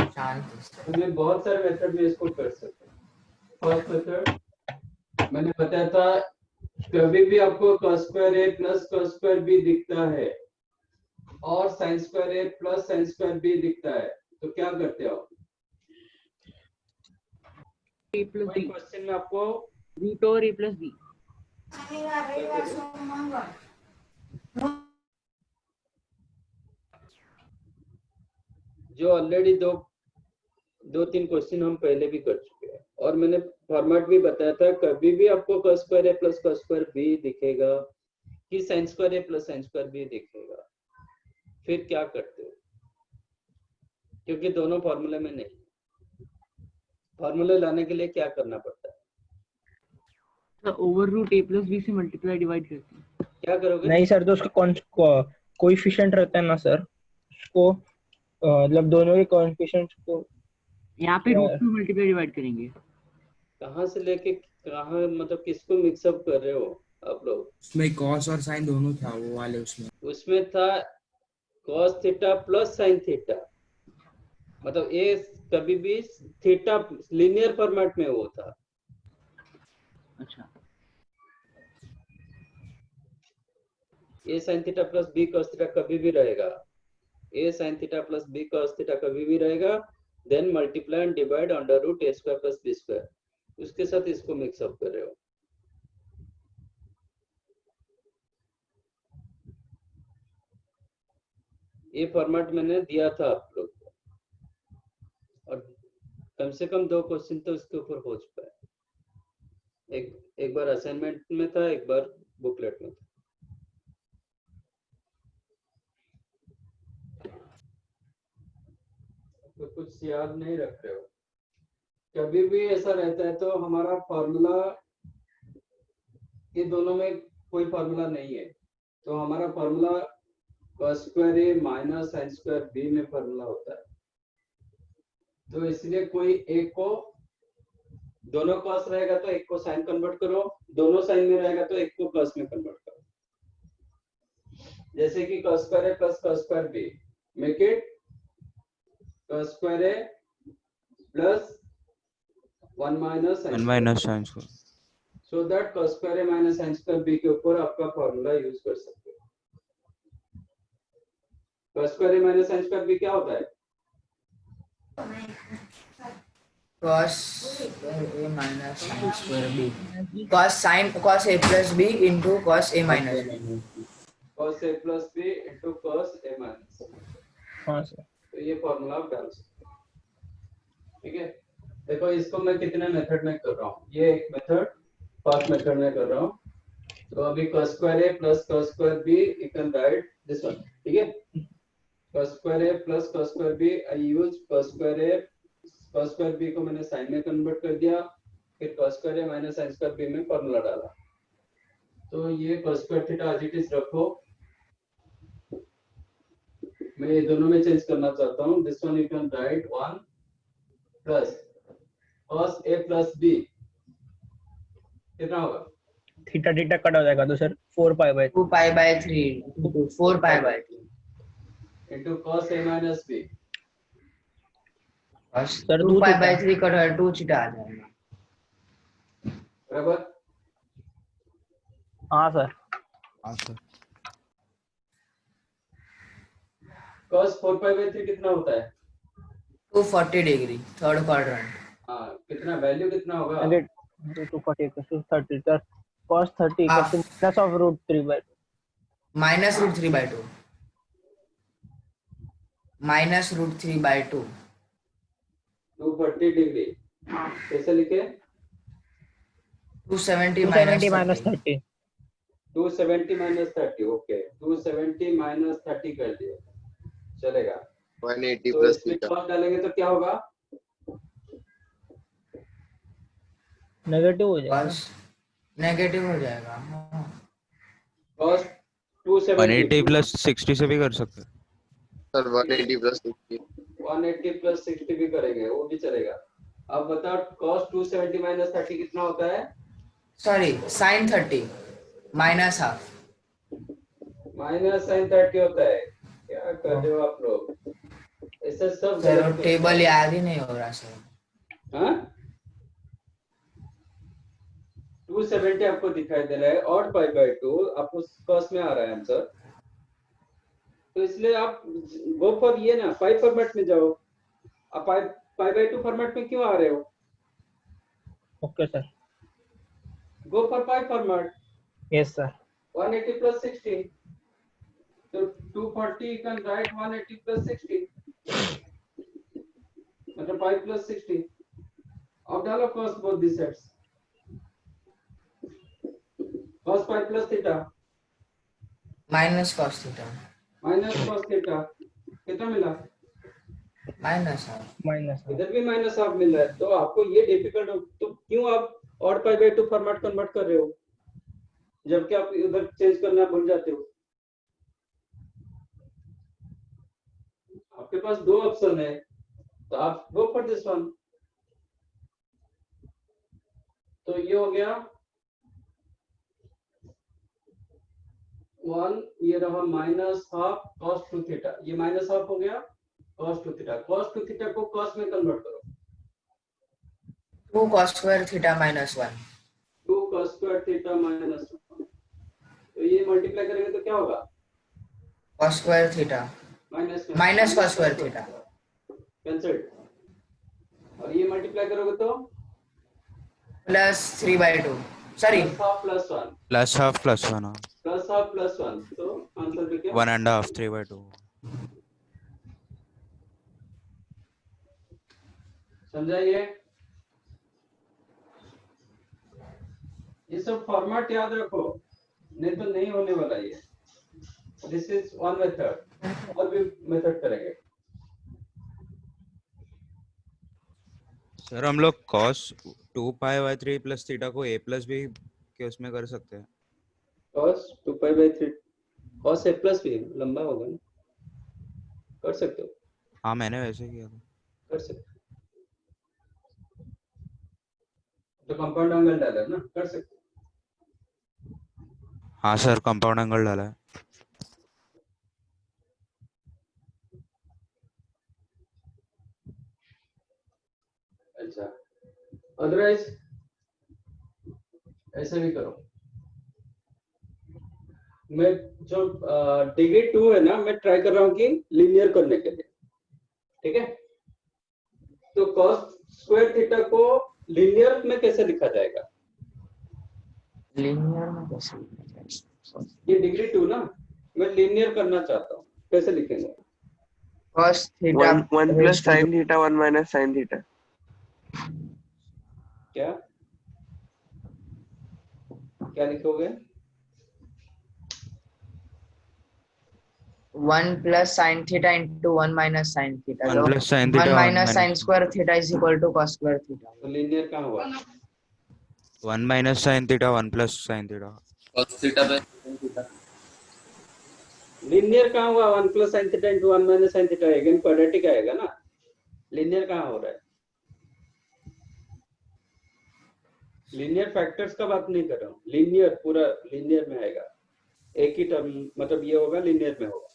शांति से। तुम्हें बहुत सारे मेथड में इसको कर सकते हैं। फर्स्ट मेथड मैंने बताया था, कभी भी आपको cos square a plus cos square b दिखता है और sin square a plus sin square b दिखता है तो क्या करते हो? a plus कोई b, क्वेश्चन में आपको root over a plus b. जो ऑलरेडी दो तीन क्वेश्चन हम पहले भी कर चुके हैं और मैंने फॉर्मेट भी बताया था, कभी भी आपको cos square a plus cos square b दिखेगा कि sin square a plus sin square b दिखेगा, फिर क्या करते हो? क्योंकि दोनों फॉर्मूले में नहीं, फॉर्मूले लाने के लिए क्या करना पड़ता है? तो over root a plus b से multiply divide करते हैं। क्या करोगे? नहीं सर, तो उसका कोएफिशिएंट रहता है ना सर, उसको मतलब दोनों के कोएफिशिएंट्स को यहाँ पे रूट टू मल्टीप्लाई डिवाइड करेंगे। कहाँ से लेके कहाँ, मतलब किसको मिक्सअप कर रहे हो आप लोग? उसमें cos और sin दोनों था वो वाले उसमें था cos theta plus sin theta, मतलब ये कभी भी थीटा लीनियर फॉर्मेट में वो था। अच्छा, a sin theta plus b cos theta कभी भी रहेगा, a sin theta plus b cos theta कभी भी रहेगा, then multiply and divide under root a square plus b square, उसके साथ इसको मिक्सअप कर रहे हो। ये फॉर्मेट मैंने दिया था आप लोग को और कम से कम 2 क्वेश्चन तो इसके ऊपर हो चुका है। एक बार असाइनमेंट में था, एक बार बुकलेट में था। तो कुछ याद नहीं रख रहे हो। कभी भी ऐसा रहता है तो हमारा फॉर्मूला, ये दोनों में कोई फॉर्मूला नहीं है, तो हमारा formula cos square A minus sin square B में फॉर्मूला होता है। तो इसलिए कोई एक को, दोनों cos रहेगा तो एक को sin कन्वर्ट करो, दोनों sin में रहेगा तो एक को cos में कन्वर्ट करो। जैसे कि cos square A plus cos square B, make it cos square A plus 1 minus one minus sin square, so that cos square A minus sin square B के ऊपर आपका फॉर्मूला यूज कर सकते हो। cos square A minus sin square B क्या होता है? cos a minus sin square b, cos a plus b into cos a minus b, cos a plus b into cos a minus। हाँ sir. तो ये formula आप डाल सकते हो, ठीक है। देखो इसको मैं कितने मेथड में कर रहा हूँ, ये एक मेथड फर्स्ट मेथड में कर रहा हूँ। तो अभी cos square a plus cos square b, you can right this one, ठीक है। cos square a plus cos square b, I use cos square a, cos square b को मैंने sin में कन्वर्ट कर दिया, फिर cos square a minus sin square b में formula डाला। तो ये cos square theta as it is रखो, मैं ये दोनों में चेंज करना चाहता हूँ। This one you can write 1 plus cos a plus b, कितना होगा? थीटा थीटा कट हो जाएगा तो sir 4 pi by 2 pi by 3 into 4 pi by 2 into cos a minus b, cos sir 2 2 pi theta. by 3 cut है 2 theta आ जाएगा। बराबर। हाँ sir. हाँ सर, cos 4 pi by 3 कितना होता है? 240 डिग्री, थर्ड क्वाड्रेंट। हाँ, कितना वैल्यू कितना होगा? अगर 240 equals to 30 sir, cos 30 equals to plus of root 3 by 2, minus root 3 by 2, minus root 3 by 2, 240 degree कैसे लिखे? 270 270 minus minus 30। 270 minus 30, okay 270 minus 30 कर दिया, चलेगा। 180 तो plus इसमें theta। cos डालेंगे तो क्या होगा? नेगेटिव हो जाएगा। cos नेगेटिव हो जाएगा। हाँ। cos 270 180 प्लस 60 से भी कर सकते हैं। Sir 180 plus 60। 180 प्लस 60 भी करेंगे, वो भी चलेगा। अब बताओ cos 270 minus 30 कितना होता है? Sorry sin 30 minus half, minus sin 30 होता है। क्या कर रहे हो आप लोग? ऐसे सब सर गलत टेबल याद ही नहीं हो रहा सर। हाँ? 270 आपको दिखाई दे रहा है और पाई बाय 2 आपको cos में आ रहा है आंसर, तो इसलिए आप गो फॉर ये ना पाई फॉर्मेट में जाओ। आप पाई बाय 2 फॉर्मेट में क्यों आ रहे हो? Okay sir. Go for pi format. Yes sir. 180 plus 60, so 240 you can write 180 plus 60, मतलब 5 plus 60। अब डालो cos both these sides, cos 5 plus theta minus cos theta, minus cos theta, कितना मिला? माइनस हाफ, माइनस इधर भी minus half मिल रहा है, तो आपको ये डिफिकल्ट हो तो क्यों आप odd pi by 2 format convert कर रहे हो, जबकि आप उधर चेंज करना भूल जाते हो। आपके पास 2 ऑप्शन है, तो आप गो फॉर दिस वन। तो ये हो गया 1, ये रहा माइनस हाफ cos 2 थीटा, ये माइनस हाफ हो गया cos 2 थीटा। cos 2 थीटा को cos में कन्वर्ट करो, 2 cos square theta minus 1, 2 cos square theta minus 1। तो ये मल्टीप्लाई करेंगे तो क्या होगा? cos square theta minus cos square theta, cancel. और ये मल्टीप्लाई करोगे तो plus 3 by 2, sorry half plus 1, plus half plus 1, plus half plus 1, तो आंसर भी क्या? 1.5 3/2। समझाइए। ये सब फॉर्मेट याद रखो, नहीं तो नहीं होने वाला ये। दिस इज वन मेथड, और भी मेथड करेंगे। सर हम लोग cos 2π/3 प्लस थीटा को a प्लस b के उसमें कर सकते हैं। cos 2π/3 cos a plus b लंबा होगा ना, कर सकते हो, हाँ मैंने वैसे किया था। कर सकते हो। तो कंपाउंड एंगल डाला ना, कर सकते हो। हाँ सर कंपाउंड एंगल डाला है। अच्छा, अदरवाइज ऐसे भी करो। मैं जो डिग्री 2 है ना, मैं ट्राई कर रहा हूँ कि लीनियर करने के लिए, ठीक है। तो cos स्क्वायर थीटा को लीनियर में कैसे लिखा जाएगा? लीनियर में कैसे लिखा जाएगा? ये डिग्री 2 ना, मैं लीनियर करना चाहता हूँ, कैसे लिखेंगे? cos theta 1 plus sin theta 1 minus sin theta. क्या क्या लिखोगे? 1 plus sin theta into 1 minus sin theta. 1 plus sin theta 1 1 minus sin minus square theta is equal to cos square theta. तो लीनियर कहाँ हुआ? 1 minus sin theta 1 plus sin theta। cos theta by sin theta। Linear कहाँ हुआ? 1 plus sin theta into 1 minus sin theta, again quadratic आएगा ना। Linear कहाँ हो रहा है? लीनियर फैक्टर्स का बात नहीं कर रहा हूँ, लीनियर पूरा लीनियर में आएगा, एक ही टर्म, मतलब ये होगा लीनियर में होगा।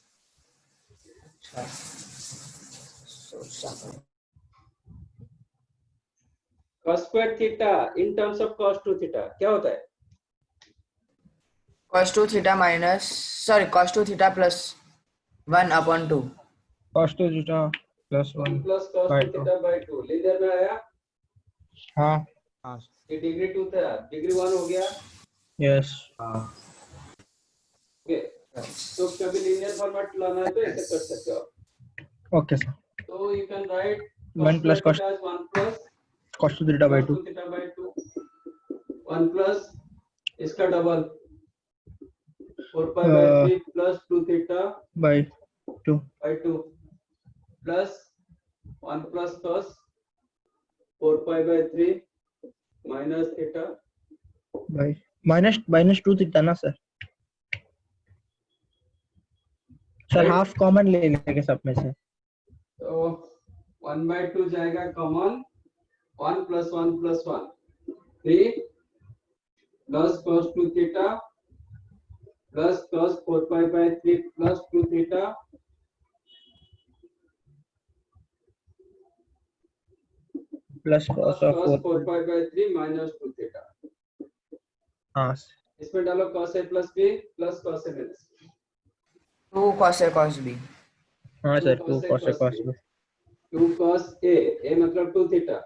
cos square theta in terms of cos 2 theta क्या होता है? cos 2 theta minus cos 2 theta plus 1 upon 2. cos 2 theta plus 1 plus cos by 2 2। theta by 2 linear में आया। हाँ हाँ ये डिग्री 2 था, डिग्री 1 हो गया। यस ओके, तो कभी लीनियर फॉर्मेट लाना है तो ऐसे कर सकते हो आप। Okay sir. तो you can write 1 plus cos 1 plus cos 2 theta by 2 theta by 2 1 plus इसका double 4 pi by 3 plus 2 theta by 2 plus 1 plus cos 4 pi by 3 minus theta by minus 2 theta ना सर। सर हाफ कॉमन ले लेंगे सब में से। तो 1 by 2 जाएगा common, 1 plus 1 plus 1 3 plus cos 2 theta plus cos 4 pi by 3 plus 2 theta plus cos of 4 pi by 3 minus 2 theta। हाँ इसमें डालो cos a plus b plus cos a minus b। 2 cos a cos b. हाँ sir 2 cos a cos b। 2 cos a मतलब 2 theta,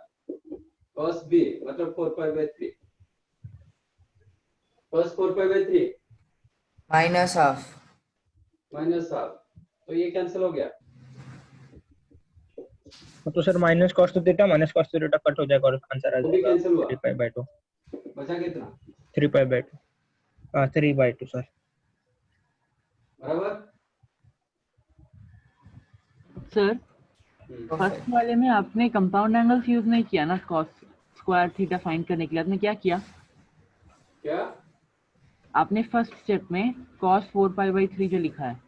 cos b मतलब 4 pi by 3, cos 4 pi by 3 minus half. minus half, तो ये cancel हो गया। तो sir minus cos 2 theta minus cos 2 theta cut हो जाएगा और आंसर आ वो भी जाएगा कैंसिल हुआ। 3 pi by 2। बचा कितना? 3 pi by 2 3 by 2 सर। बराबर। सर फर्स्ट वाले में आपने कंपाउंड एंगल्स यूज नहीं किया ना cos स्क्वायर थीटा फाइंड करने के लिए। आपने क्या किया? क्या आपने फर्स्ट स्टेप में cos 4 pi by 3 जो लिखा है,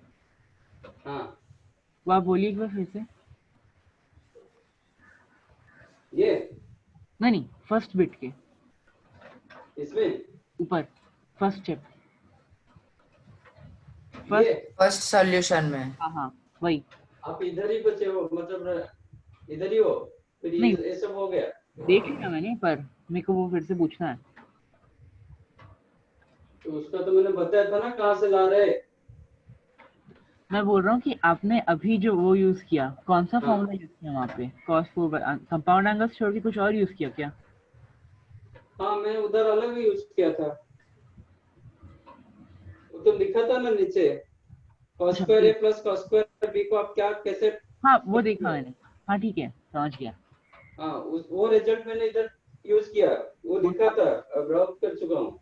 हाँ वो आप बोलिए एक बार फिर से। ये नहीं फर्स्ट बिट के इसमें ऊपर फर्स्ट स्टेप ये फर्स्ट सॉल्यूशन में। हाँ वही। आप इधर ही बचे हो, मतलब इधर ही हो, फिर नहीं। ये सब हो गया। देख लिया मैंने, पर मेरे को वो फिर से पूछना है। तो उसका तो मैंने बताया था ना कहाँ से ला रहे। मैं बोल रहा हूँ कि आपने अभी जो वो यूज किया, कौन सा फॉर्मूला यूज किया वहाँ पे? cos 4 कंपाउंड एंगल्स छोड़ के कुछ और यूज किया क्या? हाँ मैं उधर अलग ही यूज किया था, वो तो लिखा था ना नीचे, cos square a plus cos square b को आप क्या कैसे। हाँ वो देखा मैंने। हाँ ठीक है, समझ गया। हाँ वो रिजल्ट मैंने इधर यूज किया, वो लिखा था, अब ड्रॉप कर चुका हूँ।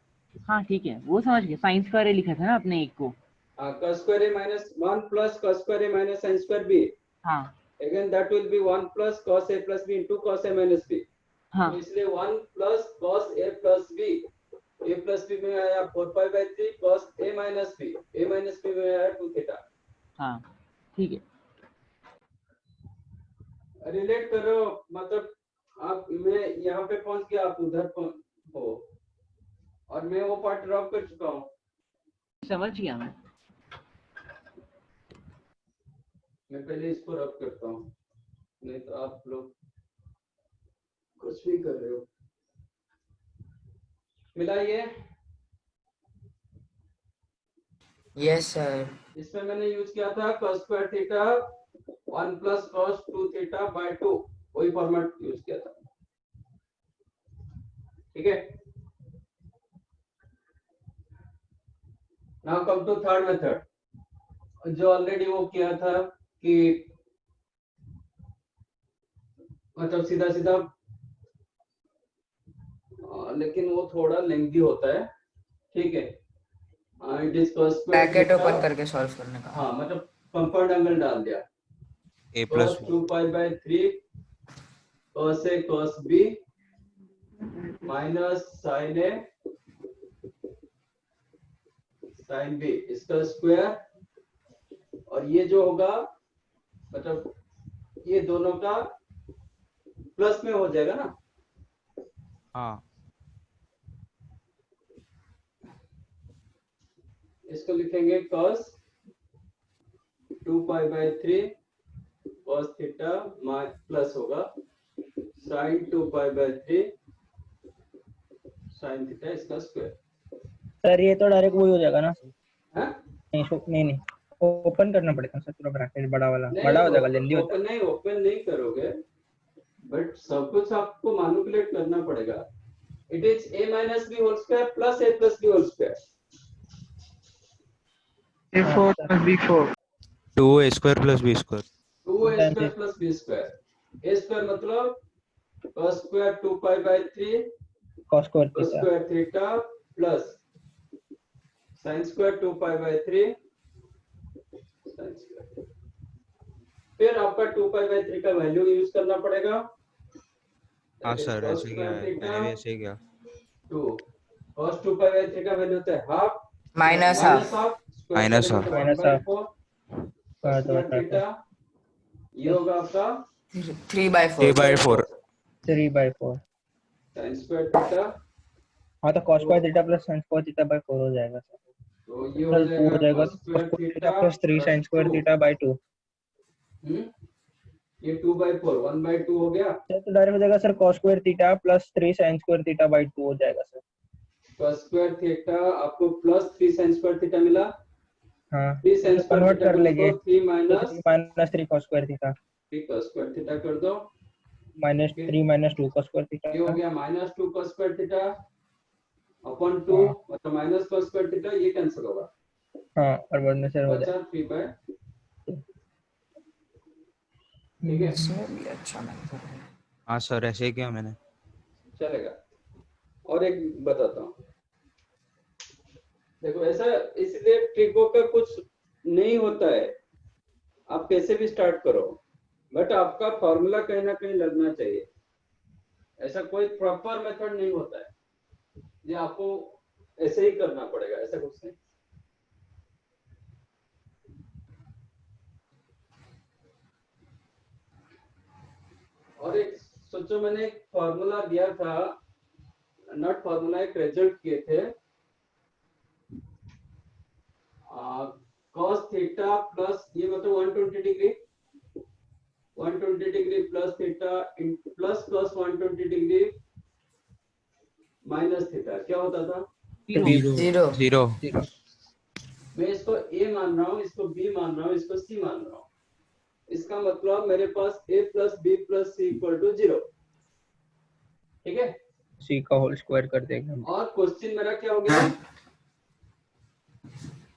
हाँ ठीक है, वो समझ गए, साइन स्क्वायर ए लिखा था ना आपने एक को। हाँ cos square a minus 1 plus cos square a minus sin square b, हाँ again that will be 1 plus cos a plus b into cos a minus b। हाँ तो इसलिए 1 plus cos a plus b, a plus b में आया 4 pi by 3 cos a minus b, a minus b में आया 2 theta। हाँ ठीक है। रिलेट करो, मतलब आप, मैं यहाँ पे पहुंच गया, आप उधर हो, और मैं वो पार्ट ड्रॉप कर चुका हूँ। समझ गया मैं पहले इसको रब करता हूँ, नहीं तो आप लोग कुछ भी कर रहे हो। मिला ये? Yes sir. इसमें मैंने यूज किया था cos square theta 1 plus cos 2 theta by 2, वही फॉर्मेट यूज किया था। ठीक है, now come to third method, जो ऑलरेडी वो किया था कि मतलब सीधा सीधा, लेकिन वो थोड़ा लेंथी होता है। ठीक है, it is cos square bracket open करके सॉल्व करने का। हाँ, मतलब कंपाउंड एंगल डाल दिया, a plus cos 2 pi by 3 cos a cos b minus sin a sin b, इसका स्क्वायर, और ये जो होगा मतलब ये दोनों का प्लस में हो जाएगा ना। हाँ इसको लिखेंगे cos 2 pi by 3 cos theta plus होगा sin 2 pi by 3 sin theta, इसका स्क्वायर। सर ये तो डायरेक्ट वही हो जाएगा ना? हाँ? नहीं ओपन करना पड़ेगा सर, पूरा ब्रैकेट बड़ा वाला, बड़ा हो जाएगा, लेंदी हो जाएगा। ओपन नहीं करोगे, बट सब कुछ आपको मैनिपुलेट करना पड़ेगा। It is a minus b whole square plus a plus b whole square। A4 plus B4 2a square plus b square 2a square plus b square। a square मतलब cos square 2 pi by 3 cos square cos theta square theta plus sin square 2 pi by 3 sin square। फिर आपका 2 pi by 3 का value use करना पड़ेगा। हाँ sir, ऐसे क्या है, मैंने भी ऐसे ही किया। 2 cos 2 pi by 3 का वैल्यू होता है half minus half. Minus half. Minus half. हाँ तो थीटा, ये होगा आपका 3/4 3/4 3/4। sin square थीटा, हाँ तो cos square theta plus sin square theta by 4 हो जाएगा सर। तो ये हो प्लस 2 हो जाएगा cos square cos square theta theta plus 3 sin square 2। theta by 2। ये 2/4 1/2 हो गया। सर तो डायरेक्ट हो जाएगा sir cos square theta plus 3 sin square theta by 2 हो जाएगा सर। cos square थीटा आपको प्लस 3 sin square थीटा मिला। हाँ 3 sin square कन्वर्ट थीटा कर लेंगे, 3 minus 3 cos square theta 3 cos square theta कर दो, minus 3 minus 2 cos square theta। ये हो गया minus 2 cos square theta upon 2, मतलब माइनस cos square थीटा, ये कैंसिल होगा। हाँ और बाद में सर हो बचा जाएगा 3/2। ठीक है, इसमें भी अच्छा मेथड है। हाँ सर, ऐसे ही किया मैंने। चलेगा। और एक बताता हूँ, देखो ऐसा, इसलिए ट्रिको का कुछ नहीं होता है, आप कैसे भी स्टार्ट करो, बट आपका फॉर्मूला कहीं ना कहीं लगना चाहिए। ऐसा कोई प्रॉपर मेथड नहीं होता है, ये आपको ऐसे ही करना पड़ेगा, ऐसा कुछ नहीं। और एक सोचो, मैंने एक फॉर्मूला दिया था, नॉट फॉर्मूला, एक रिजल्ट किए थे, cos थीटा प्लस ये मतलब 120 degree plus theta plus cos 120 degree minus theta, क्या होता था? 0। मैं इसको a मान रहा हूँ, इसको b मान रहा हूँ, इसको c मान रहा हूँ। इसका मतलब मेरे पास a plus b plus c equal to 0। ठीक है, c का होल स्क्वायर कर देंगे। और क्वेश्चन मेरा क्या हो गया?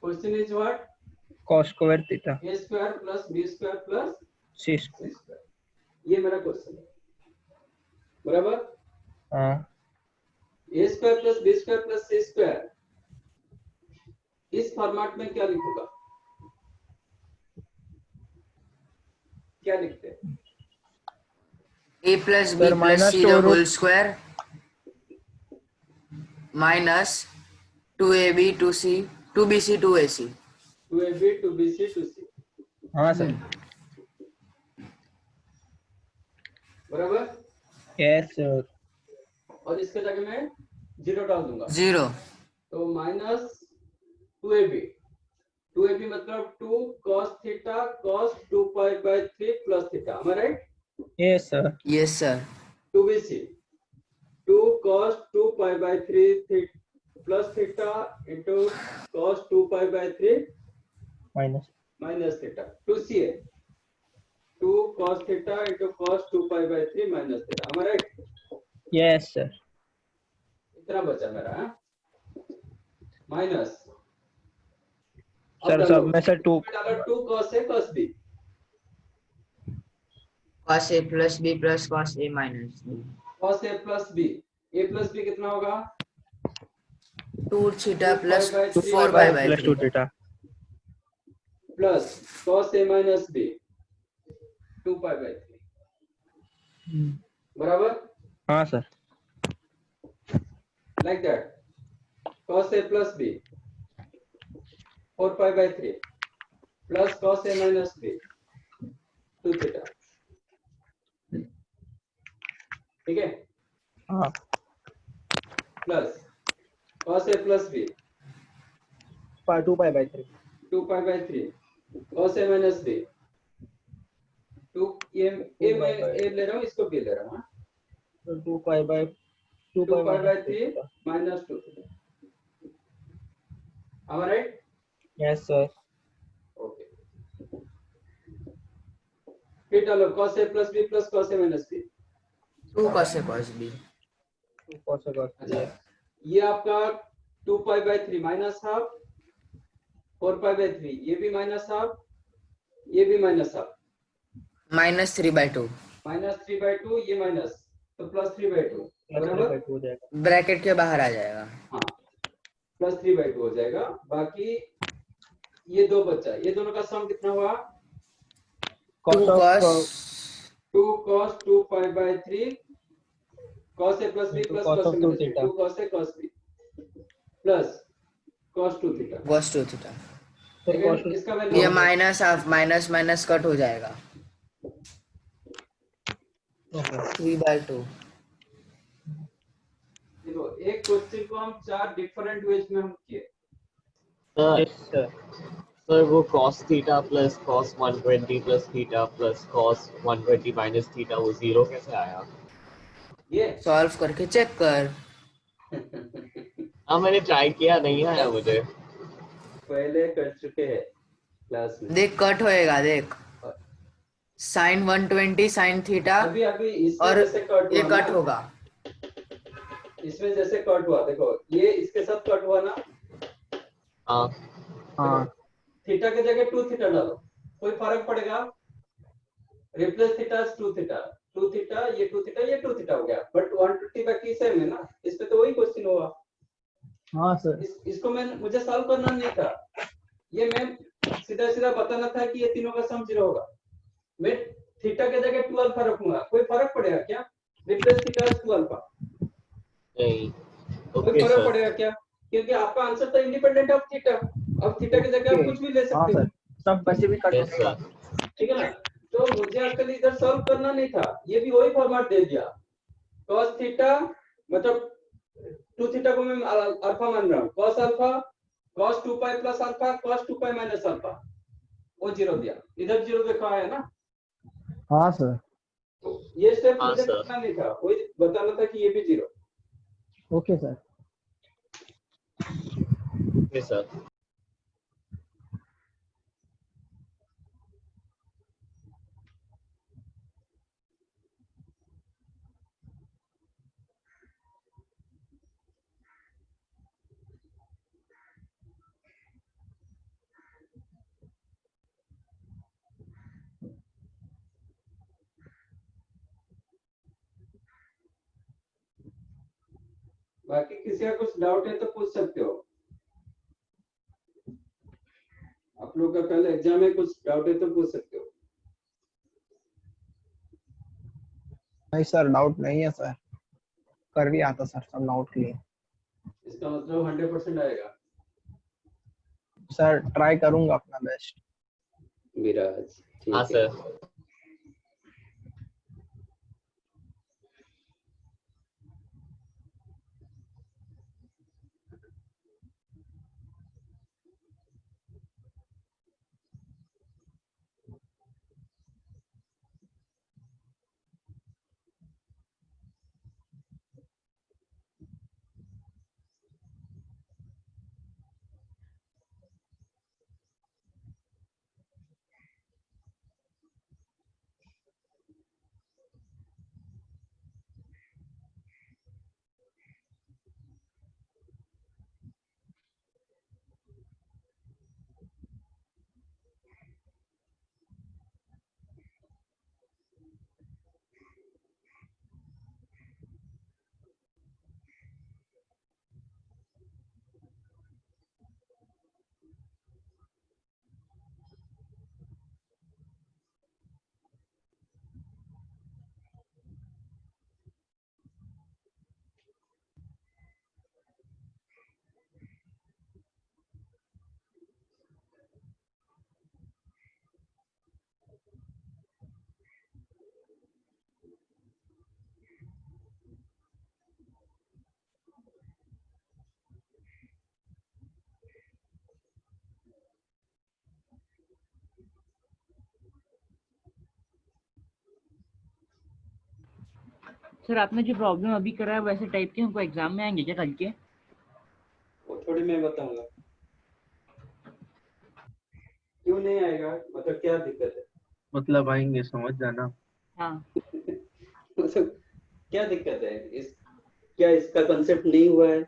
Question is what? cos square theta a square plus b square plus c square। ये मेरा क्वेश्चन है। बराबर। हाँ a square plus b square plus c square, इस फॉर्मेट में क्या लिखूंगा, क्या लिखते हैं? a plus b sir plus minus c to the रूट whole square minus 2ab 2c 2bc 2ac. 2ab 2bc 2c, हाँ सर बराबर। यस सर और इसके जगह मैं 0 डाल दूंगा, 0 तो माइनस 2ab, 2ab मतलब 2 cos theta cos 2 pi by 3 plus theta, am I right? Yes sir yes sir 2bc 2 cos 2 pi by 3 plus theta into cos 2 pi by 3 minus minus theta, 2ca 2 cos theta into cos 2 pi by 3 minus theta, am I right? Yes sir इतना बचा मेरा, minus sir सब में से 2 2 cos a cos b, cos a plus b plus cos a minus b cos a plus b कितना होगा? 2 theta 2 plus pi by 3 4 pi by plus 2 3 theta plus cos a minus b 2 pi by 3, बराबर। हाँ sir like that, cos a plus b 4 pi by 3 plus cos a minus b 2 theta, ठीक है, हाँ plus cos a plus b 2 pi by 3 2 pi by 3 cos a minus b 2, ये a मैं a ले रहा हूँ, इसको b ले रहा हूँ, 2 पाई by 2 pi by 3 minus 2 theta, am I right? Yes sir Okay, फिर डालो cos a plus b plus cos a minus b, 2 cos a cos b 2 cos a cos अच्छा, ये आपका 2 pi by 3 minus half 4 pi by 3, ये भी minus half, ये भी minus half, minus 3 by 2 minus 3 by 2, ये माइनस, तो plus 3 by 2, बराबर। हो जाएगा ब्रैकेट के बाहर आ जाएगा हाँ, प्लस 3 by 2 हो जाएगा, बाकी ये दो बचा, ये दोनों का सम कितना हुआ? 2 cos 2 cos 2 pi by 3 cos a plus b plus cos cos a of 2 minus b, theta 2 cos a cos b plus cos 2 theta, cos 2 theta लेकिन इसका ये value minus half minus minus cut हो जाएगा 3 by 2 देखो, एक question को हम 4 different ways में हम किए, यस सर सर वो cos theta plus cos 120 plus theta plus cos 120 minus theta वो 0 कैसे आया? ये सॉल्व करके चेक कर हाँ मैंने ट्राई किया, नहीं आया मुझे। पहले कर चुके हैं क्लास में, देख कट होएगा देख sin 120 sin थीटा अभी अभी इसमें और जैसे कट ये हुआ कट ना, होगा इसमें जैसे कट हुआ, देखो ये इसके साथ कट हुआ ना, हाँ हाँ थीटा के जगह 2 थीटा डालो, कोई फर्क पड़ेगा? रिप्लेस थीटा 2 थीटा, 2 थीटा, ये 2 थीटा, ये 2 थीटा हो गया, बट 120 बाकी सेम है ना, इस पे तो वही क्वेश्चन होगा। हाँ सर इसको मैं मुझे सॉल्व करना नहीं था, ये मैं सीधा सीधा बताना था कि ये तीनों का सम 0 होगा, मैं थीटा के जगह 2 अल्फा रखूंगा, कोई फर्क पड़ेगा क्या? रिप्लेस थीटा 2 अल्फा, नहीं कोई ओके फर्क सर पड़ेगा क्या? क्योंकि आपका आंसर तो इंडिपेंडेंट ऑफ थीटा, अब थीटा की जगह आप कुछ भी ले हाँ सकते हो, सर सब वैसे भी कट यस होगा सर ठीक है ना। तो मुझे एक्चुअली इधर सॉल्व करना नहीं था, ये भी वही फॉर्मेट दे दिया, cos थीटा मतलब 2 थीटा को मैं अल्फा मान रहा हूँ, cos alpha cos 2 pi plus alpha cos 2 pi minus alpha, वो 0 दिया, इधर 0 देखा है ना, हाँ सर तो ये स्टेप हाँ मुझे सर करना नहीं था, वही बताना था कि ये भी 0। ओके सर ओके सर बाकी किसी का कुछ डाउट है तो पूछ सकते हो। आप लोग का कल एग्जाम है, कुछ डाउट है तो पूछ सकते हो। नहीं सर, डाउट नहीं है सर, कर भी आता सर सब डाउट क्लियर। इसका मतलब 100% आएगा। सर ट्राई करूंगा अपना बेस्ट। विराज ठीक हाँ है। सर। सर आपने जो प्रॉब्लम अभी करा है वैसे टाइप के हमको एग्जाम में आएंगे क्या कल के? वो थोड़ी मैं बताऊंगा। क्यों नहीं आएगा, मतलब क्या दिक्कत है? मतलब आएंगे, समझ जाना। हाँ। मतलब क्या दिक्कत है इस, क्या इसका कंसेप्ट नहीं हुआ है?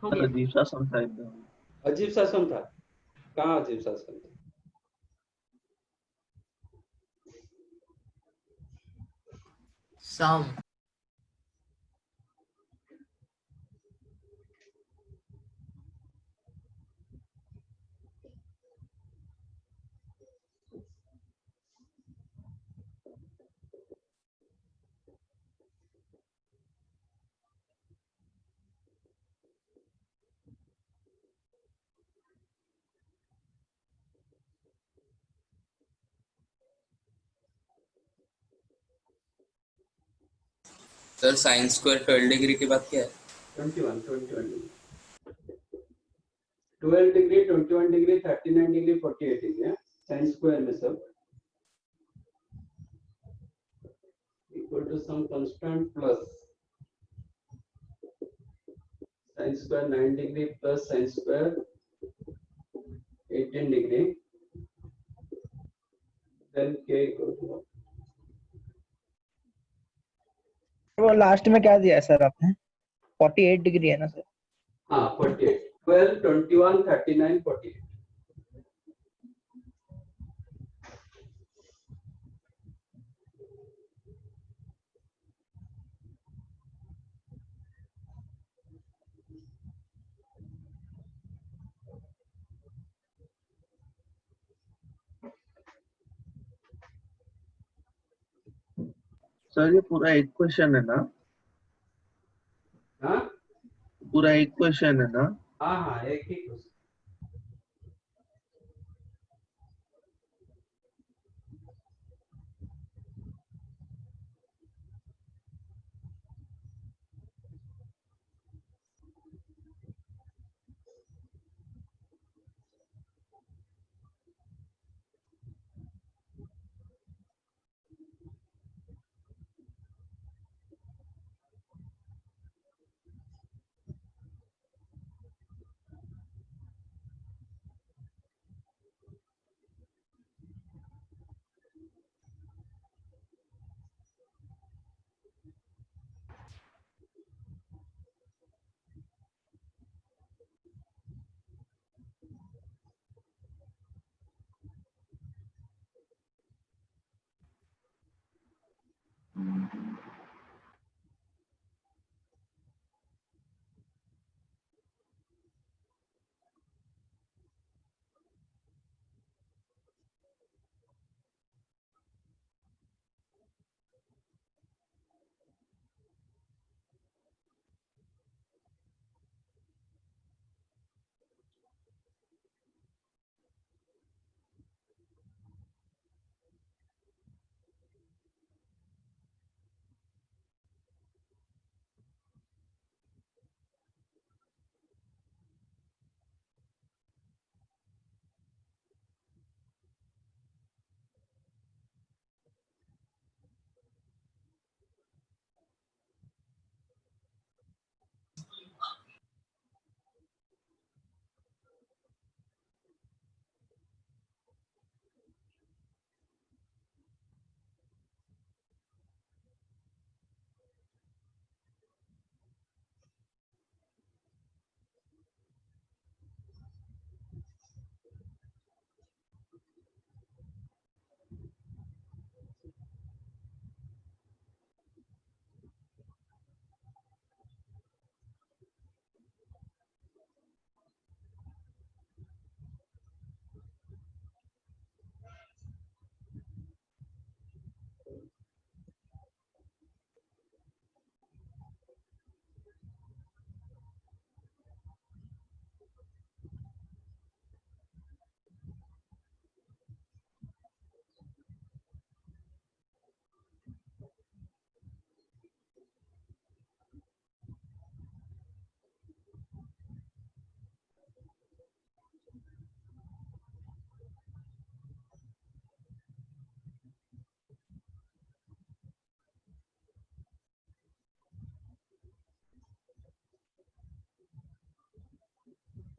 हो गया। अजीब सा समझा एकदम। अजीब सा सम था? कहाँ अजीब सा सम था? Sum. Sir sine square 12 degree के बाद क्या है? 21 degree, 12 degree, 21 degree, 39 degree, 48 degree sine square में सब equal to some constant plus sine square 9 degree plus sine square 18 degree, then k equal to, वो लास्ट में क्या दिया है सर आपने? 48 डिग्री है ना सर? हाँ 48, 12, 21, 39, 48। सर ये पूरा एक क्वेश्चन है ना? हाँ पूरा एक क्वेश्चन है ना? हाँ हाँ, एक ही क्वेश्चन।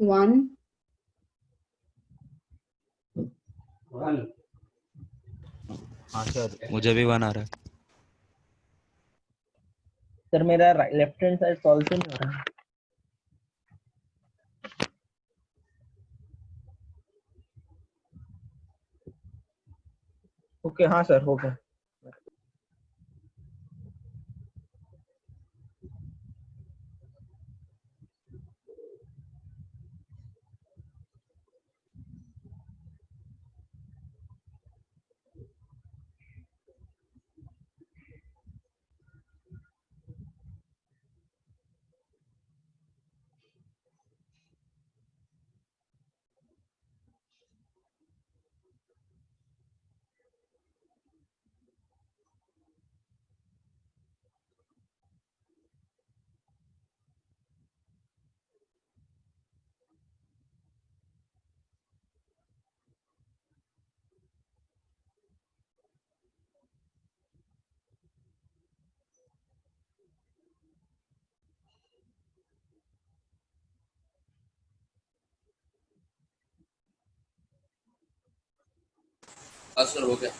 1 1 हाँ सर मुझे भी 1 आ रहा है। सर मेरा लेफ्ट हैंड साइड सॉल्व तो नहीं हो रहा है। ओके हाँ सर हो गया। हाँ सर हो गया।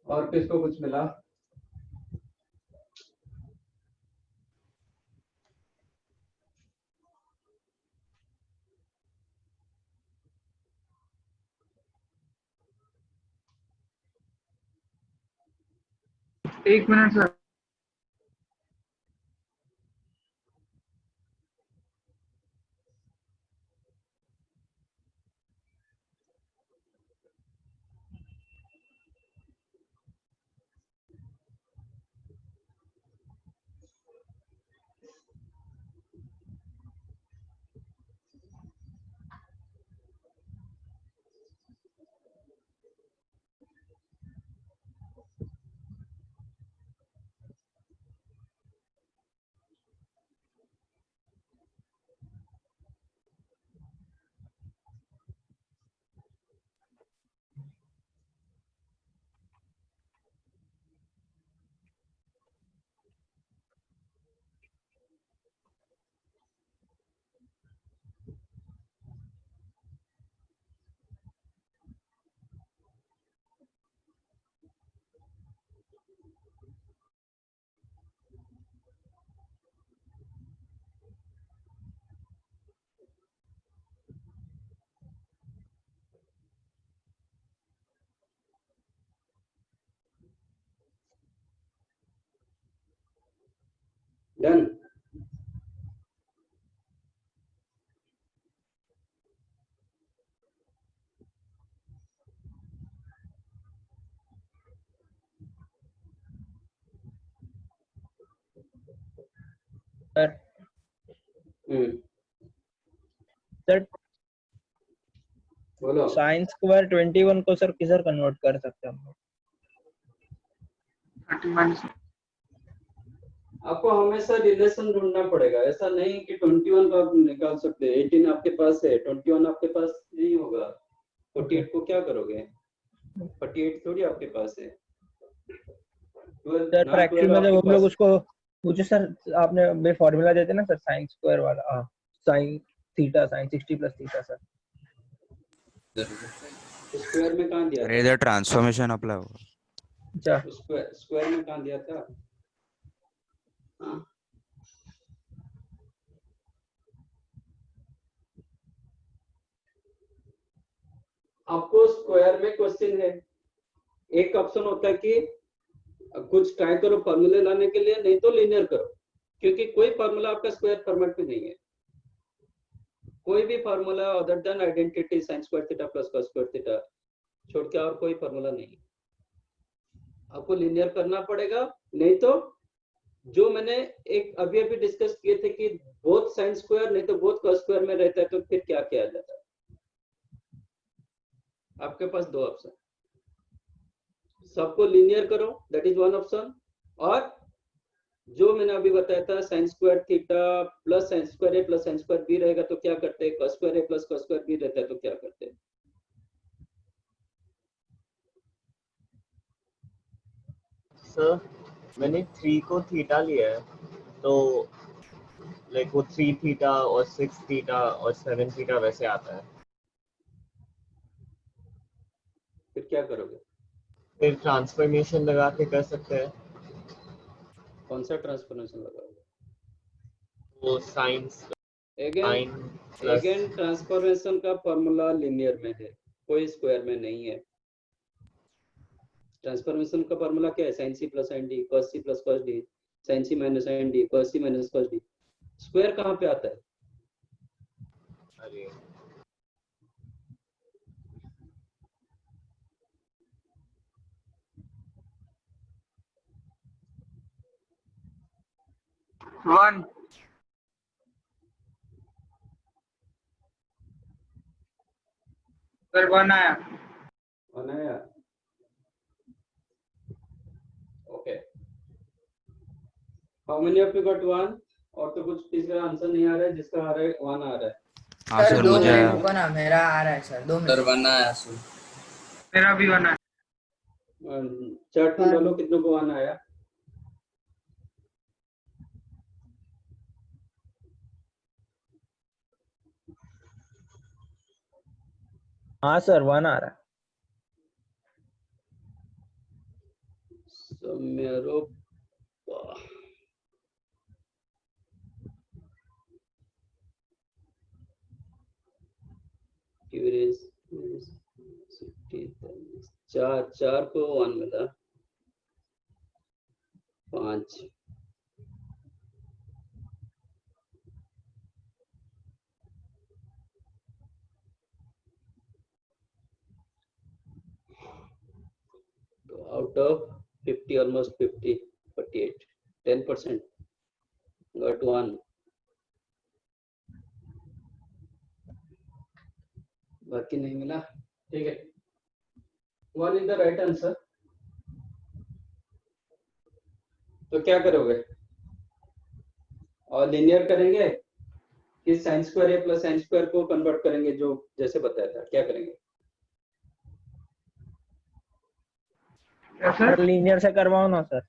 और किसको कुछ मिला? एक minute sir. Done. Sir sir बोलो। साइन स्क्वायर 21 को सर किधर कन्वर्ट कर सकते हैं हम लोग? 30 आपको हमेशा रिलेशन ढूंढना पड़ेगा, ऐसा नहीं कि 21 का आप निकाल सकते हैं। 18 आपके पास है, 21 आपके पास नहीं होगा। 48 को क्या करोगे? 48 थोड़ी आपके पास है। सर प्रैक्टिस में जब हम लोग उसको मुझे सर आपने बे फॉर्मूला देते ना सर साइन स्क्वायर वाला sine theta sine 60 plus theta sir square में कहां दिया अरे इधर ट्रांसफॉर्मेशन अप्लाई होगा। अच्छा स्क्वायर में कहां दिया था? हाँ? आपको स्क्वायर में क्वेश्चन है, एक ऑप्शन होता है कि कुछ ट्राई करो फॉर्मूले लाने के लिए, नहीं तो लीनियर करो, क्योंकि कोई फॉर्मूला आपका स्क्वायर फॉर्मेट में नहीं है। कोई भी formula other than identity sign square theta plus cos square theta छोड़ के और कोई फार्मूला नहीं। आपको लीनियर करना पड़ेगा, नहीं तो जो मैंने एक अभी अभी डिस्कस किए थे कि बोथ साइन स्क्वायर नहीं तो बोथ कॉस स्क्वायर में रहता है, तो फिर क्या किया जाता है? आपके पास दो ऑप्शन, सबको लीनियर करो, दैट इज वन ऑप्शन, और जो मैंने अभी बताया था sine square theta plus sine square ए प्लस साइन स्क्वायर बी रहेगा तो क्या करते हैं, कॉस स्क्वायर ए प्लस कॉस स्क्वायर बी रहता है तो क्या करते हैं? सर मैंने 3 को थीटा लिया है, तो लाइक वो 3 थीटा और 6 थीटा और 7 थीटा वैसे आता है। फिर क्या करोगे? फिर ट्रांसफॉर्मेशन लगा के कर सकते हैं। कौन सा ट्रांसफॉर्मेशन लगाओगे? वो साइंस अगेन ट्रांसफॉर्मेशन का फॉर्मूला लिनियर में है, कोई स्क्वायर में नहीं है। ट्रांसफॉर्मेशन का फॉर्मूला क्या है? sin c plus sin d cos c plus cos d sin c minus sin d cos c minus cos d। Square कहाँ पे आता है? अरे वन सर वन आया। Okay, how many of you got one? और तो कुछ तीसरा आंसर नहीं आ रहा है, जिसका आ रहा है वन आ रहा है। हाँ सर सर 2 मुझे मिनट रुको ना, मेरा आ रहा है सर, 2 सर मिनट। वन आया सर। मेरा भी वन आया। चैट में बोलो कितनों को वन आया। हाँ सर 1 आ रहा है। मेरो चार को वन मिला, 5 तो आउट ऑफ 50 almost 50 48 10% got 1। बाकी नहीं मिला, ठीक है। 1 इज द राइट आंसर। तो क्या करोगे? और लिनियर करेंगे कि साइन स्क्वायर ए प्लस साइन स्क्वायर को कन्वर्ट करेंगे, जो जैसे बताया था, क्या करेंगे? सर लीनियर से करवाओ ना सर।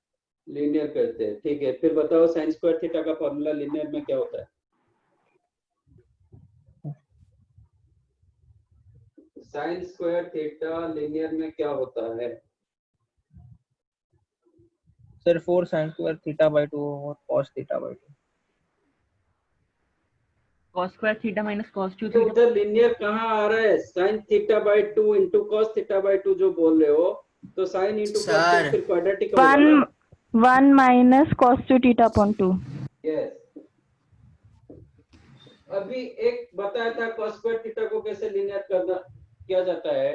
लीनियर करते हैं, ठीक है। फिर बताओ साइन स्क्वायर थीटा का फॉर्मूला लीनियर में क्या होता है? साइन स्क्वायर थीटा लीनियर में क्या होता है? Sir 4 sin square theta by 2 और cos theta by 2। cos square theta minus cos 2 तो थीटा। उधर लीनियर कहाँ आ रहा है? Sine theta by 2 into cos theta by 2 जो बोल रहे हो, तो साइन इंटू कॉस सर फिर क्वाड्रेटिक होगा ना? 1 minus cos 2 theta upon 2. Yes. अभी एक बताया था cos स्क्वायर थीटा को कैसे लीनियर करना किया जाता है,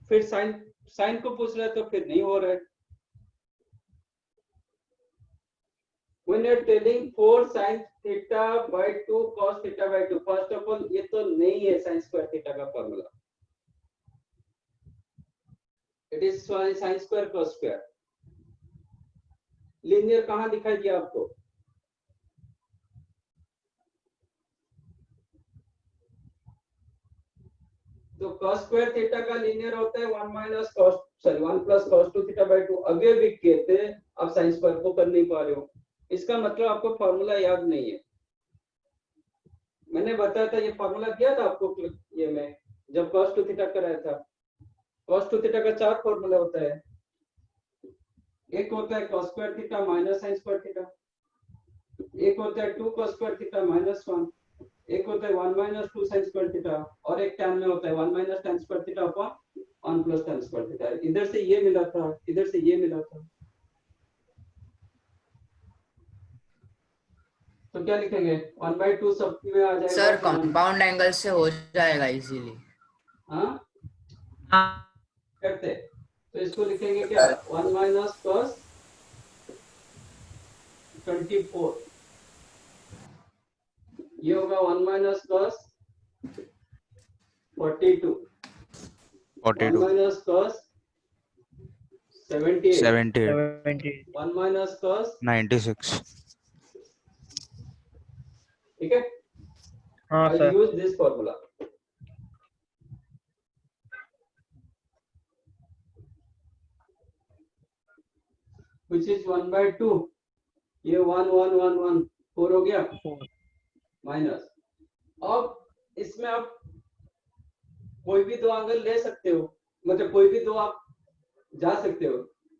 फिर साइन को पूछ रहे तो फिर नहीं हो रहा है। When you're telling 4 sin theta by 2 cos theta by 2, first of all ये तो नहीं है sin square theta का formula, it is sin square cos square। Linear कहाँ दिखाई दिया आपको? तो cos स्क्वायर थीटा का लीनियर होता है 1 प्लस cos 2 थीटा बाय 2। अभी भी कहते आप sin स्क्वायर को कर नहीं पा रहे हो, इसका मतलब आपको फॉर्मूला याद नहीं है। मैंने बताया था, ये फॉर्मूला दिया था आपको ये में जब cos 2 थीटा कराया था। cos 2 थीटा का 4 फॉर्मूला होता है। एक होता है cos square theta minus sin square theta, एक होता है 2 cos स्क्वायर थीटा माइनस 1, एक होता है 1 माइनस 2 sin स्क्वायर थीटा, और एक टर्म में होता है 1 minus tan square theta upon 1 plus tan square theta. इधर से ये मिला था, इधर से ये मिला था। तो क्या लिखेंगे 1/2 सब में आ जाएगा सर कंपाउंड एंगल से हो जाएगा इजीली। हाँ करते, तो इसको लिखेंगे क्या 1 माइनस cos 24, ये होगा 1 minus cos 42, 1 minus cos 78, 1 minus cos 96। ठीक है। हाँ I sir. use this formula. Which is 1/2, ये 1 1 1 1 4 हो गया माइनस। अब इसमें आप कोई भी दो एंगल ले सकते हो, मतलब कोई भी दो आप जा सकते हो,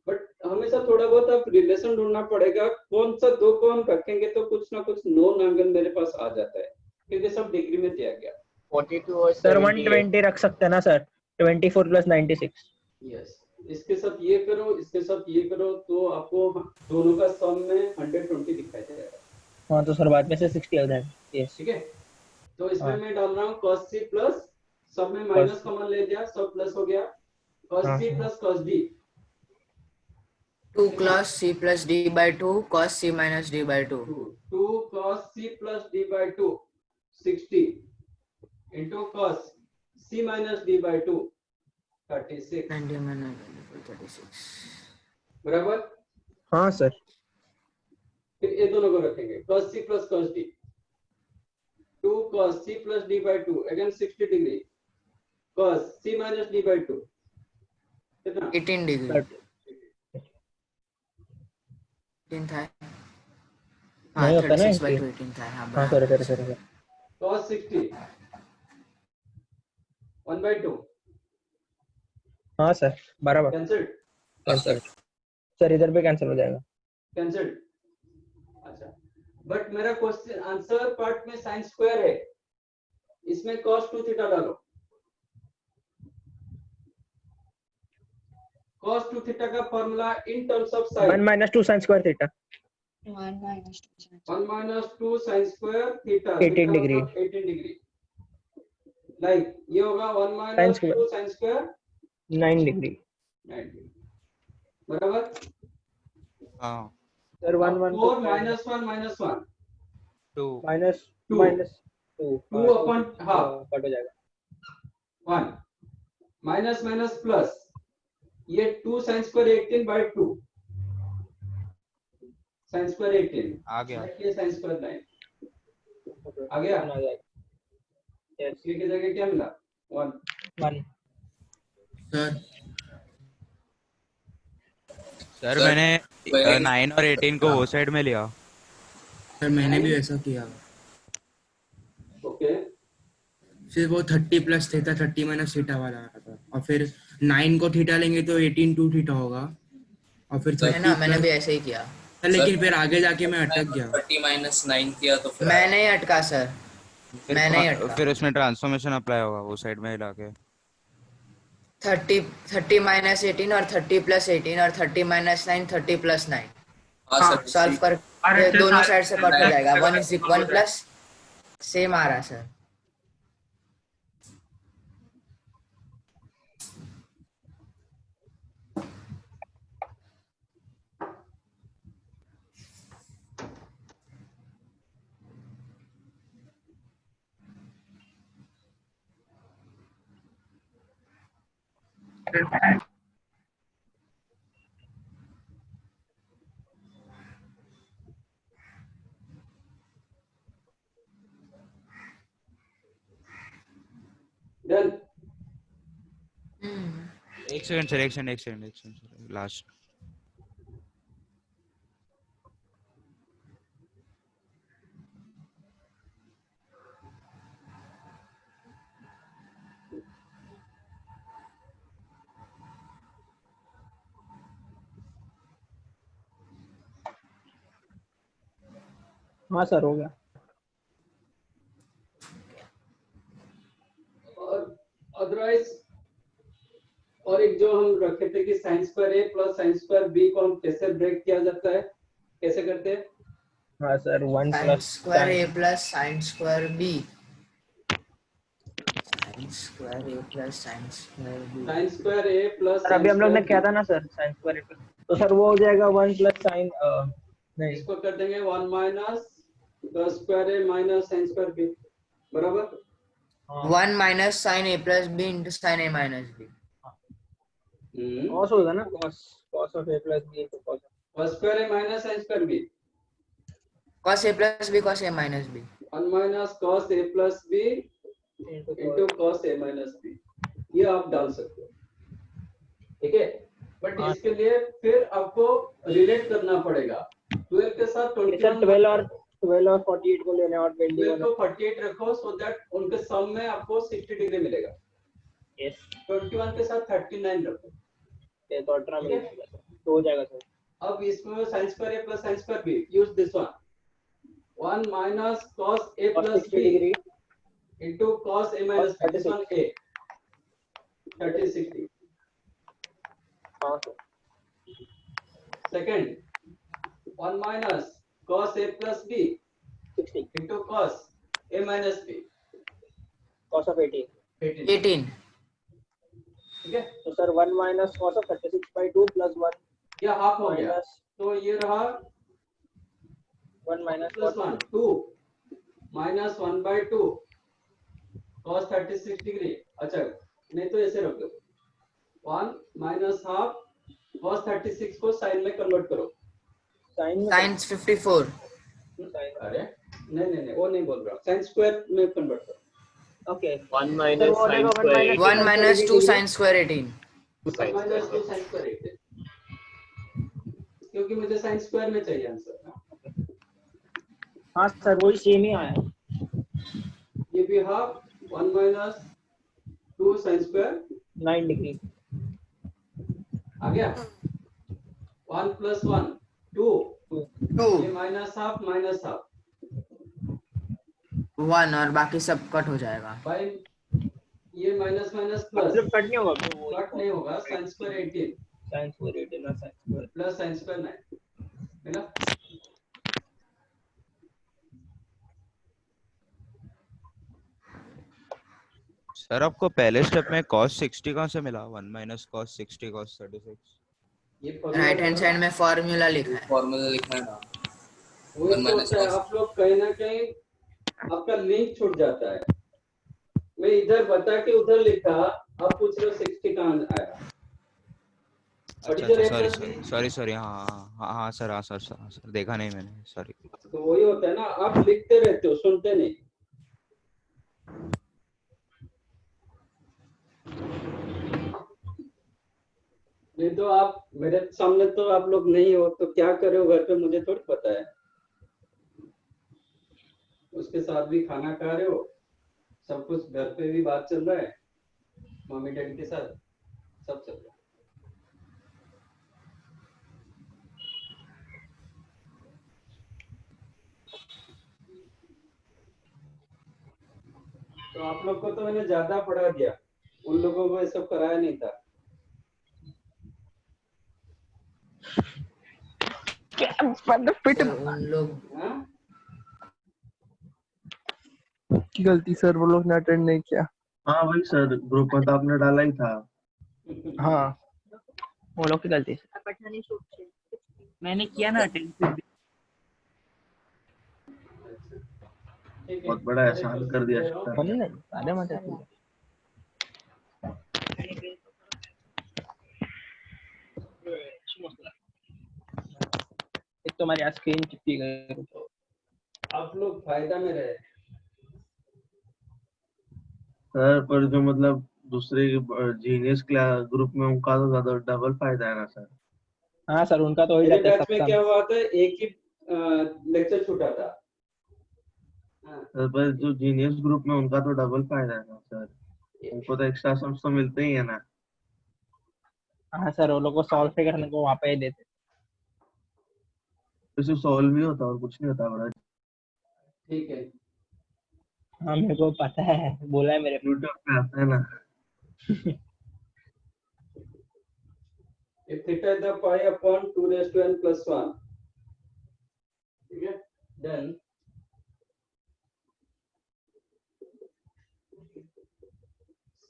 बट हमेशा थोड़ा बहुत आप रिलेशन ढूंढना पड़ेगा, कौन सा दो को हम रखेंगे तो कुछ ना कुछ नॉन एंगल मेरे पास आ जाता है, क्योंकि सब डिग्री में दिया गया। 42 और सर 78 120 रख सकते हैं ना सर, 24 प्लस 96। यस, इसके साथ ये करो, इसके साथ ये करो, तो आपको दोनों का सम में 120 दिखाई देगा। हाँ तो सर बाद में से 60 आ जाएगा। यस ठीक है, तो इसमें हाँ। मैं डाल रहा हूँ cos c प्लस, सब में माइनस कॉमन ले लिया, सब प्लस हो गया, cos हाँ, c हाँ। Plus cos d, 2 cos c plus d by 2 cos c minus d by 2 2 cos c plus d by 2 60 into cos c minus d by 2 36 बराबर। हाँ सर। फिर ये दोनों को रखेंगे cos c plus cos d, 2 cos c plus d by 2 again 60 degree, cos c minus d by 2 कितना 18 degree 18 था। हाँ नहीं होता ना 36 by 2 18। 18 था। हाँ हाँ सर सर सर cos 60 1/2 हाँ सर बराबर कैंसिल्ड, कैंसिल सर, इधर पे कैंसिल हो जाएगा। कैंसिल्ड। अच्छा, बट मेरा क्वेश्चन आंसर पार्ट में साइन स्क्वायर है, इसमें cos 2 थीटा डालो, cos 2 थीटा का formula in terms of sine 1 minus 2 sin square theta 1 minus 2 1 minus 2 sin square theta 18 degree 18 degree, like ये होगा 1 sin minus square 2 sin square 9 degree 9 degree बराबर। हाँ sir 1 1 4 minus 1 minus 1 2 minus 2 minus 2 2 upon half cut हो जाएगा 1 minus minus plus, ये 2 sin square 18 by 2 sin square 18 आ गया। ये sin square 9 आ गया। यस ये की जगह क्या मिला 1 1 सर मैंने 9 और 18 को वो साइड में लिया। सर मैंने भी वैसा किया। ओके, फिर वो 30 प्लस थीटा 30 माइनस थीटा वाला आ रहा था, और फिर 9 को थीटा लेंगे तो 18 2 थीटा होगा, और फिर 30 है ना, मैंने भी ऐसे ही किया। लेकिन फिर आगे जाके मैं अटक गया। 30 माइनस 9 किया तो फिर मैं नहीं अटका सर, मैं नहीं अटका। फिर उसमें ट्रांसफॉर्मेशन अप्लाई होगा वो साइड में हिला के। 30 minus 18 और 30 plus 18 और 30 minus 9 30 plus 9 हाँ सॉल्व कर दोनों साइड से कट हो जाएगा। 1 is 1 plus सेम आ रहा सर। डन। एक सेकंड सर लास्ट। हाँ सर हो गया। और अदरवाइज और एक जो हम रखे थे कि sin square a plus sin square b को हम कैसे ब्रेक किया जाता है, कैसे करते हैं हाँ sir 1 sin plus square a plus sin square b, sin square a plus sin square b. sin square a plus sir अभी हम लोग ने किया था ना sir sin square a plus, तो सर वो हो जाएगा 1 प्लस sin नहीं इसको कर देंगे 1 minus cos square a minus sin square b बराबर 1 minus sin a plus b into sin a minus b. cos होगा ना, cos of a plus b into cos square a minus sin square b Cos a plus b cos a minus b. 1 minus cos a plus b into cos a minus b, ये आप डाल सकते हो, ठीक है। But इसके लिए फिर आपको रिलेट करना पड़ेगा 12 के साथ 21 12 और 48 को लेना और 12 को 48 रखो सो दैट उनके सम में आपको 60 डिग्री मिलेगा। यस 21 के साथ 39 रखो, ये तो 18 मिलेगा तो हो जाएगा सर। अब इसमें sin square a plus sin square b, use this one 1 minus cos a plus b into cos a minus b, this one a 30 60. हाँ sir. Second 1 minus cos a plus b 60 into cos a minus b, cos of 18 18. ठीक है। तो sir 1 minus cos of 36/2 plus 1 या half हो गया, minus तो ये रहा 1 minus plus 1 2 minus 1 by 2 cos 36 degree. अच्छा नहीं तो ऐसे रख दो 1 minus half cos 36 को sin में कन्वर्ट करो, sin Sin 54. अरे नहीं वो नहीं बोल रहा, sin स्क्वायर में कन्वर्ट करो। Okay 1 minus sin square 1 minus 2 sin square 18. 1 minus 2 sin square 18, क्योंकि मुझे sin स्क्वायर में चाहिए आंसर। हाँ सर वही सेम ही आया, ये भी half 1 minus 2 sin square 9 degree आ गया 1 plus 1 2 2 ये माइनस हाफ 1 और बाकी सब कट हो जाएगा। भाई ये माइनस माइनस प्लस मतलब कट नहीं होगा, कट नहीं होगा, sin स्क्वायर 18 sin square 18 और sin square plus sin square 9 है ना। सर आपको पहले स्टेप में cos 60 कहाँ से मिला? 1 minus cos 60 cos 36। ये राइट हैंड साइड में फॉर्मूला लिखा है। फॉर्मूला लिखना है ना, वही तो होता है, आप लोग कहीं ना कहीं आपका लिंक छूट जाता है। मैं इधर बता के उधर लिखा, आप पूछ रहे हो 60 कहाँ आया। सॉरी हाँ सर देखा नहीं मैंने, सॉरी। तो वही होता है ना, आप लिखते रहते हो सुनते नहीं। नहीं तो आप मेरे सामने तो आप लोग नहीं हो तो क्या करे हो घर पे मुझे थोड़ी पता है। उसके साथ भी खाना खा रहे हो, सब कुछ घर पे भी बात चल रहा है, मम्मी डैडी के साथ सब चल रहा है। तो आप लोग को तो मैंने ज्यादा पढ़ा दिया, उन लोगों को ये सब कराया नहीं था। उन लोग की गलती सर, वो लोग ने अटेंड नहीं किया। हाँ वही सर, ग्रुप में तो आपने डाला ही था। हाँ वो लोग की गलती मैंने किया ना अटेंड। बहुत बड़ा एहसान कर दिया सर। नहीं आधे मत एक तो हमारी स्क्रीन चिपकी गई, आप लोग फायदा में रहे सर, पर जो मतलब दूसरे जीनियस क्लास ग्रुप में उनका तो ज्यादा डबल फायदा है ना सर। हाँ सर उनका तो हो ही मेरे जाता है। बैच में क्या हुआ था, एक ही लेक्चर छूटा था। सर पर जो जीनियस ग्रुप में उनका तो डबल फायदा है ना सर, उनको तो एक्स्ट्रा सम्स तो मिलते ही है ना। हाँ सर वो लोग को सॉल्व करने को वहाँ पे ही देते। तो सिर्फ सॉल्व ही होता और कुछ नहीं होता बड़ा। ठीक है, हाँ मेरे को पता है, बोला है मेरे यूट्यूब पे आता है ना। if theta is the pi upon 2 raised to n plus 1, ठीक है, Then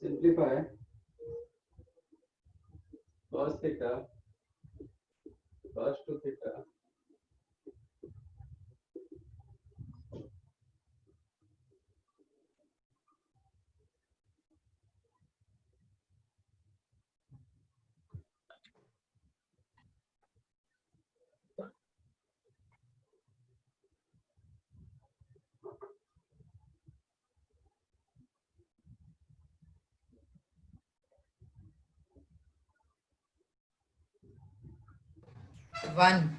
simplify cos theta cos 2 theta One.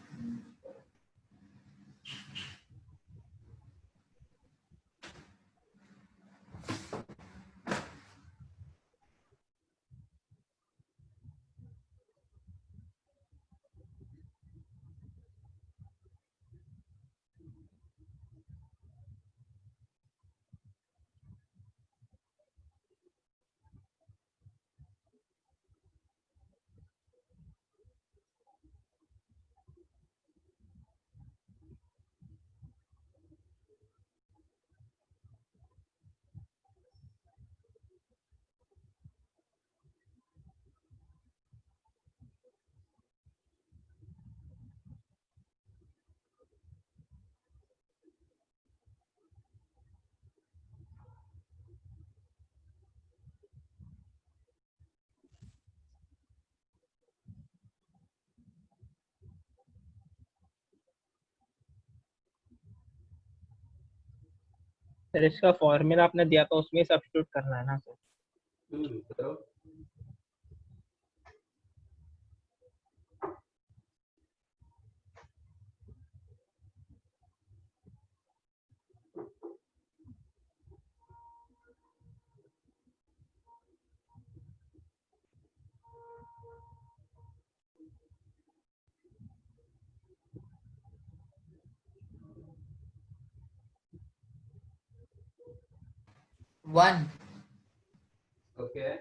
Sir इसका फॉर्मूला आपने दिया था उसमें सब्स्टिट्यूट करना है ना सर? करो। One. Okay.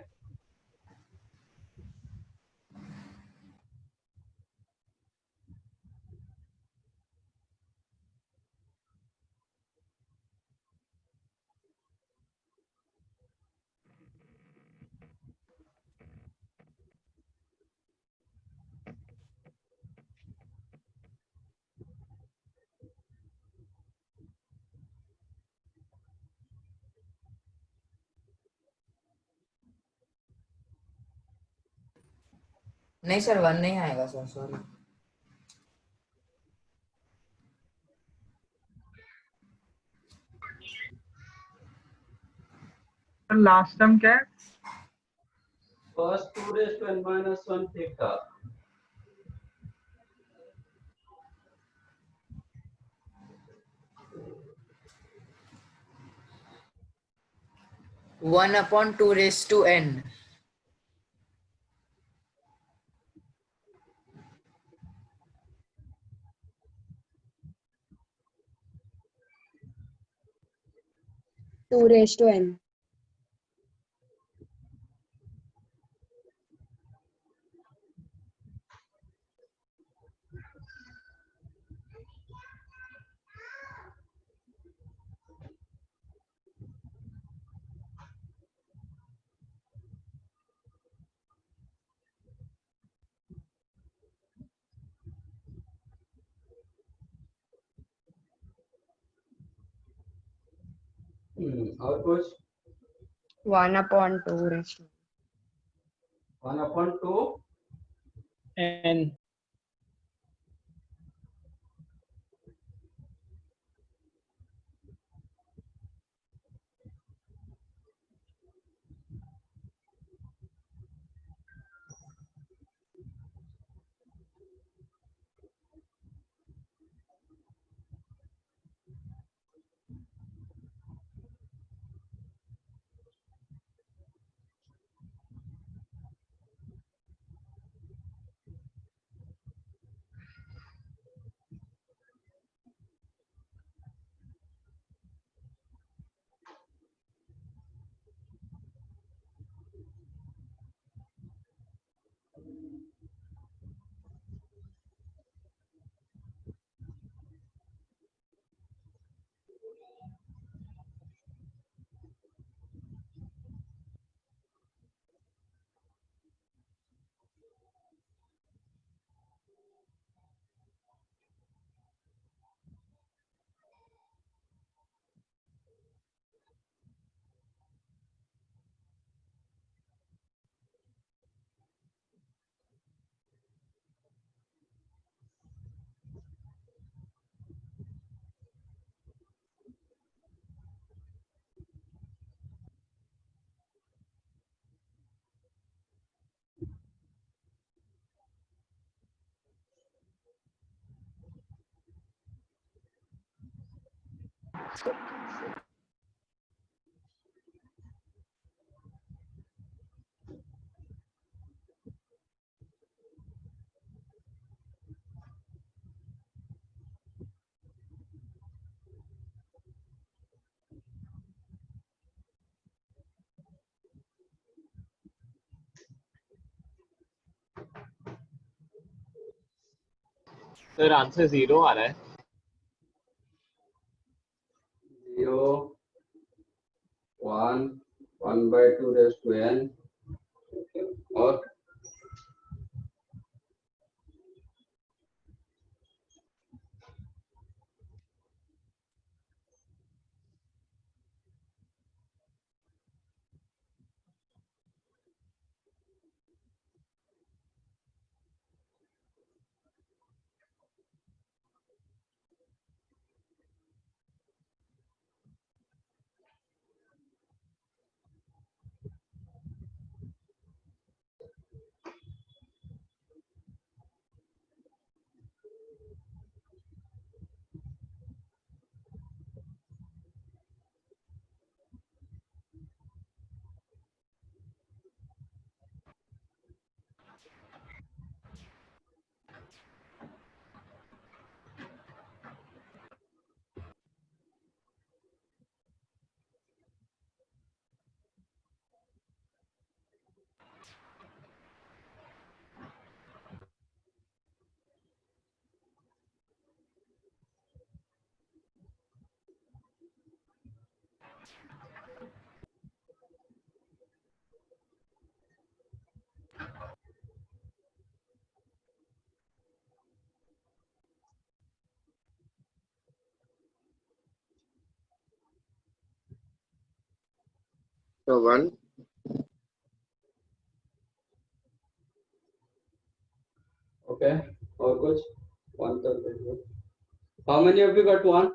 नहीं सर, वन नहीं आएगा सर, सॉरी। लास्ट टर्म क्या है? cos 2 raised to n minus 1 theta. One upon 2 raised to n. Two raised to n. और कुछ? 1 upon 2 raised to 1 upon 2 n sir answer 0 आ रहा है. 0 1 1/2 raised to n. Okay. और So 1. okay, और कुछ 1 कर देंगे. How many of you got 1?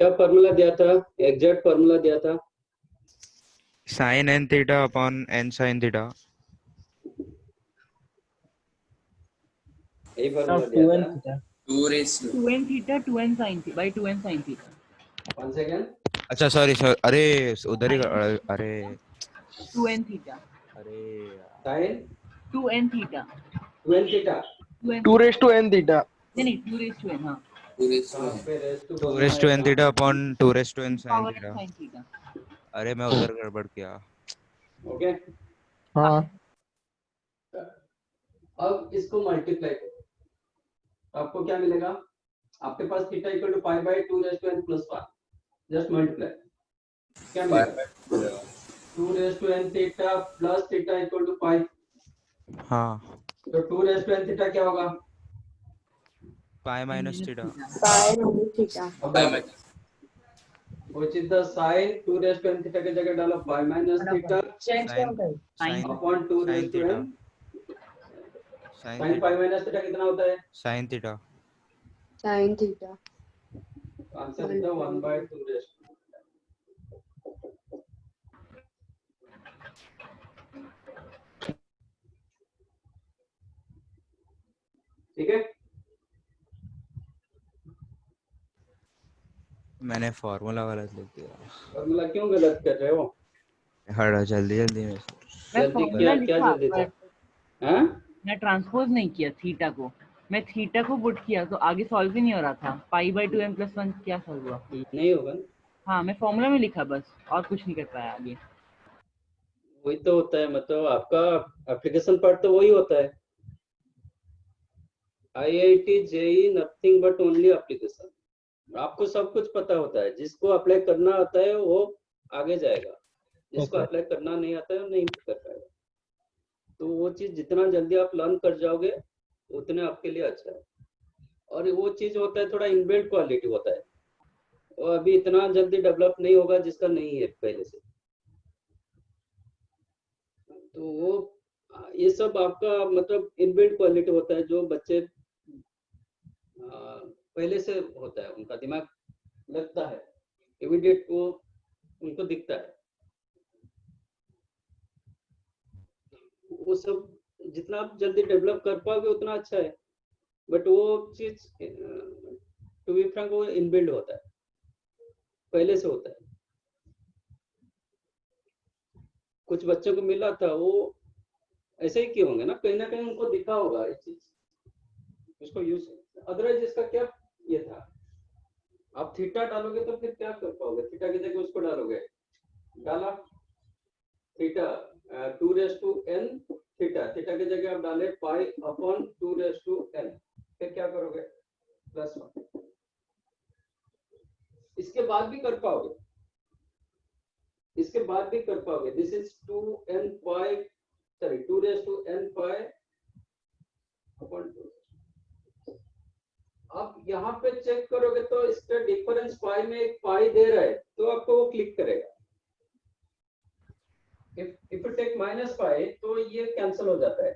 क्या फॉर्मूला दिया था? एग्जैक्ट फॉर्मूला दिया था. sin n theta upon n sin theta. यही फॉर्मूला दिया 2n था. theta. 2 raised to 2n theta 2n sin theta by 2n sin theta. 1 second. अच्छा सॉरी सर, अरे उधर ही अरे 2n theta. अरे Sin 2n theta. 2n theta. 2 raised to n theta. नहीं 2 raised to n हाँ. 2 raised to कहाँ n. पे raised to 2 raised to n theta upon 2 raised to n sin Power theta. of sin theta. अरे मैं उधर गड़बड़ किया. Okay. हाँ. अब इसको मल्टीप्लाई करो. आपको क्या मिलेगा? आपके पास theta equal to pi by 2 raise to n plus 1. Just multiply. क्या मिलेगा? 2 raise to n theta plus theta equal to pi. हाँ. तो 2 रेज़ टू n थीटा क्या होगा? Pi minus theta. Pi minus theta. Which is the sin 2 raised to n theta की जगह डालो pi minus theta sin upon 2 raised to n. Sin pi minus theta कितना होता है? sin theta. sin theta. Answer इतना 1/2 rest. ठीक है, मैंने फॉर्मूला गलत लिख दिया। फॉर्मूला क्यों गलत कर रहे हो? हटा जल्दी जल्दी में। मैं जल्दी फॉर्मूला क्या लिखा जल्दी था? पर हाँ मैं ट्रांसपोज नहीं किया थीटा को। मैं थीटा को पुट किया तो आगे सॉल्व ही नहीं हो रहा था। π/2m + 1 क्या सॉल्व हुआ? नहीं होगा ना। हाँ, मैं फॉर्मूला में लिखा बस, और कुछ नहीं कर पाया आगे। वही तो होता है, मतलब आपका एप्लीकेशन पार्ट तो वही होता है। IIT JEE nothing but only application. आपको सब कुछ पता होता है, जिसको अप्लाई करना आता है वो आगे जाएगा, जिसको Okay. अप्लाई करना नहीं आता है वो नहीं कर पाएगा। तो वो चीज जितना जल्दी आप लर्न कर जाओगे उतने आपके लिए अच्छा है। और वो चीज होता है थोड़ा इनबिल्ट क्वालिटी होता है, वो अभी इतना जल्दी डेवलप नहीं होगा जिसका नहीं है पहले से। तो वो ये सब आपका मतलब इनबिल्ट क्वालिटी होता है, जो बच्चे पहले से होता है, उनका दिमाग लगता है, इमीडिएट वो उनको दिखता है। वो सब जितना आप जल्दी डेवलप कर पाओगे उतना अच्छा है, बट वो चीज टू बी फ्रैंक वो इनबिल्ड होता है, पहले से होता है। कुछ बच्चों को मिला था, वो ऐसे ही किए होंगे ना कहीं उनको दिखा होगा ये चीज, उसको यूज। अदरवाइज इसका क्या ये था, आप थीटा डालोगे तो फिर क्या कर पाओगे? थीटा की जगह उसको डालोगे, डाला थीटा 2n थीटा, थीटा की जगह आप डाले π/2n, फिर क्या करोगे? +1। इसके बाद भी कर पाओगे, इसके बाद भी कर पाओगे। This is 2n π/2। आप यहाँ पे चेक करोगे तो इसका डिफरेंस पाई में एक पाई दे रहा है, तो आपको वो क्लिक करेगा। इफ यू टेक -π तो ये कैंसिल हो जाता है,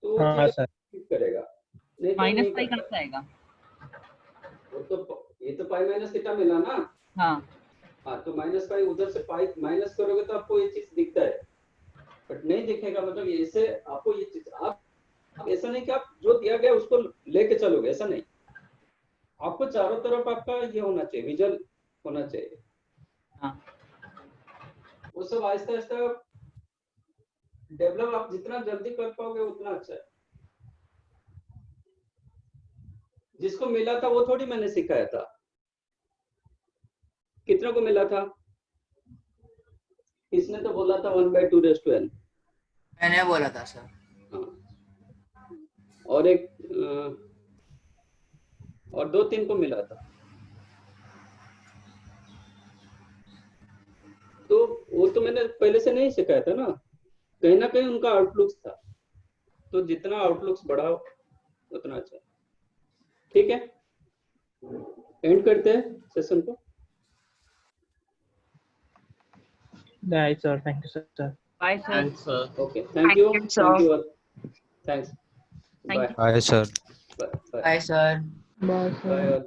तो वो हाँ चीज सर। क्लिक करेगा, नहीं तो माइनस नहीं पाई करता। कहाँ से आएगा? वो तो ये तो π-θ मिला ना। हाँ, हाँ, तो -π उधर से पाई माइनस करोगे तो आपको ये चीज दिखता है, बट नहीं दिखेगा। मतलब ऐसे आपको ये चीज, आप ऐसा नहीं कि आप जो दिया गया उसको लेके चलोगे, ऐसा नहीं। आपको चारों तरफ आपका ये होना चाहिए, विजुअल होना चाहिए। हाँ। वो सब आहिस्ता आहिस्ता डेवलप आप जितना जल्दी कर पाओगे उतना अच्छा है। जिसको मिला था वो थोड़ी मैंने सिखाया था, कितने को मिला था? इसने तो बोला था 1/2n। मैंने बोला था सर। और एक और 2-3 को मिला था, तो वो तो मैंने पहले से नहीं सिखाया था ना कहीं उनका आउटलुक्स था। तो जितना आउटलुक्स बढ़ाओ उतना अच्छा। ठीक है, एंड करते हैं सेशन को। Right, sir. Thank you, sir. Bye sir. Thanks, sir. Okay, thank you all. Thanks. Thank Bye. you. Bye, sir. Bye. Bye, sir. Bye, sir. Bye all.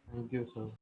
Thank you sir.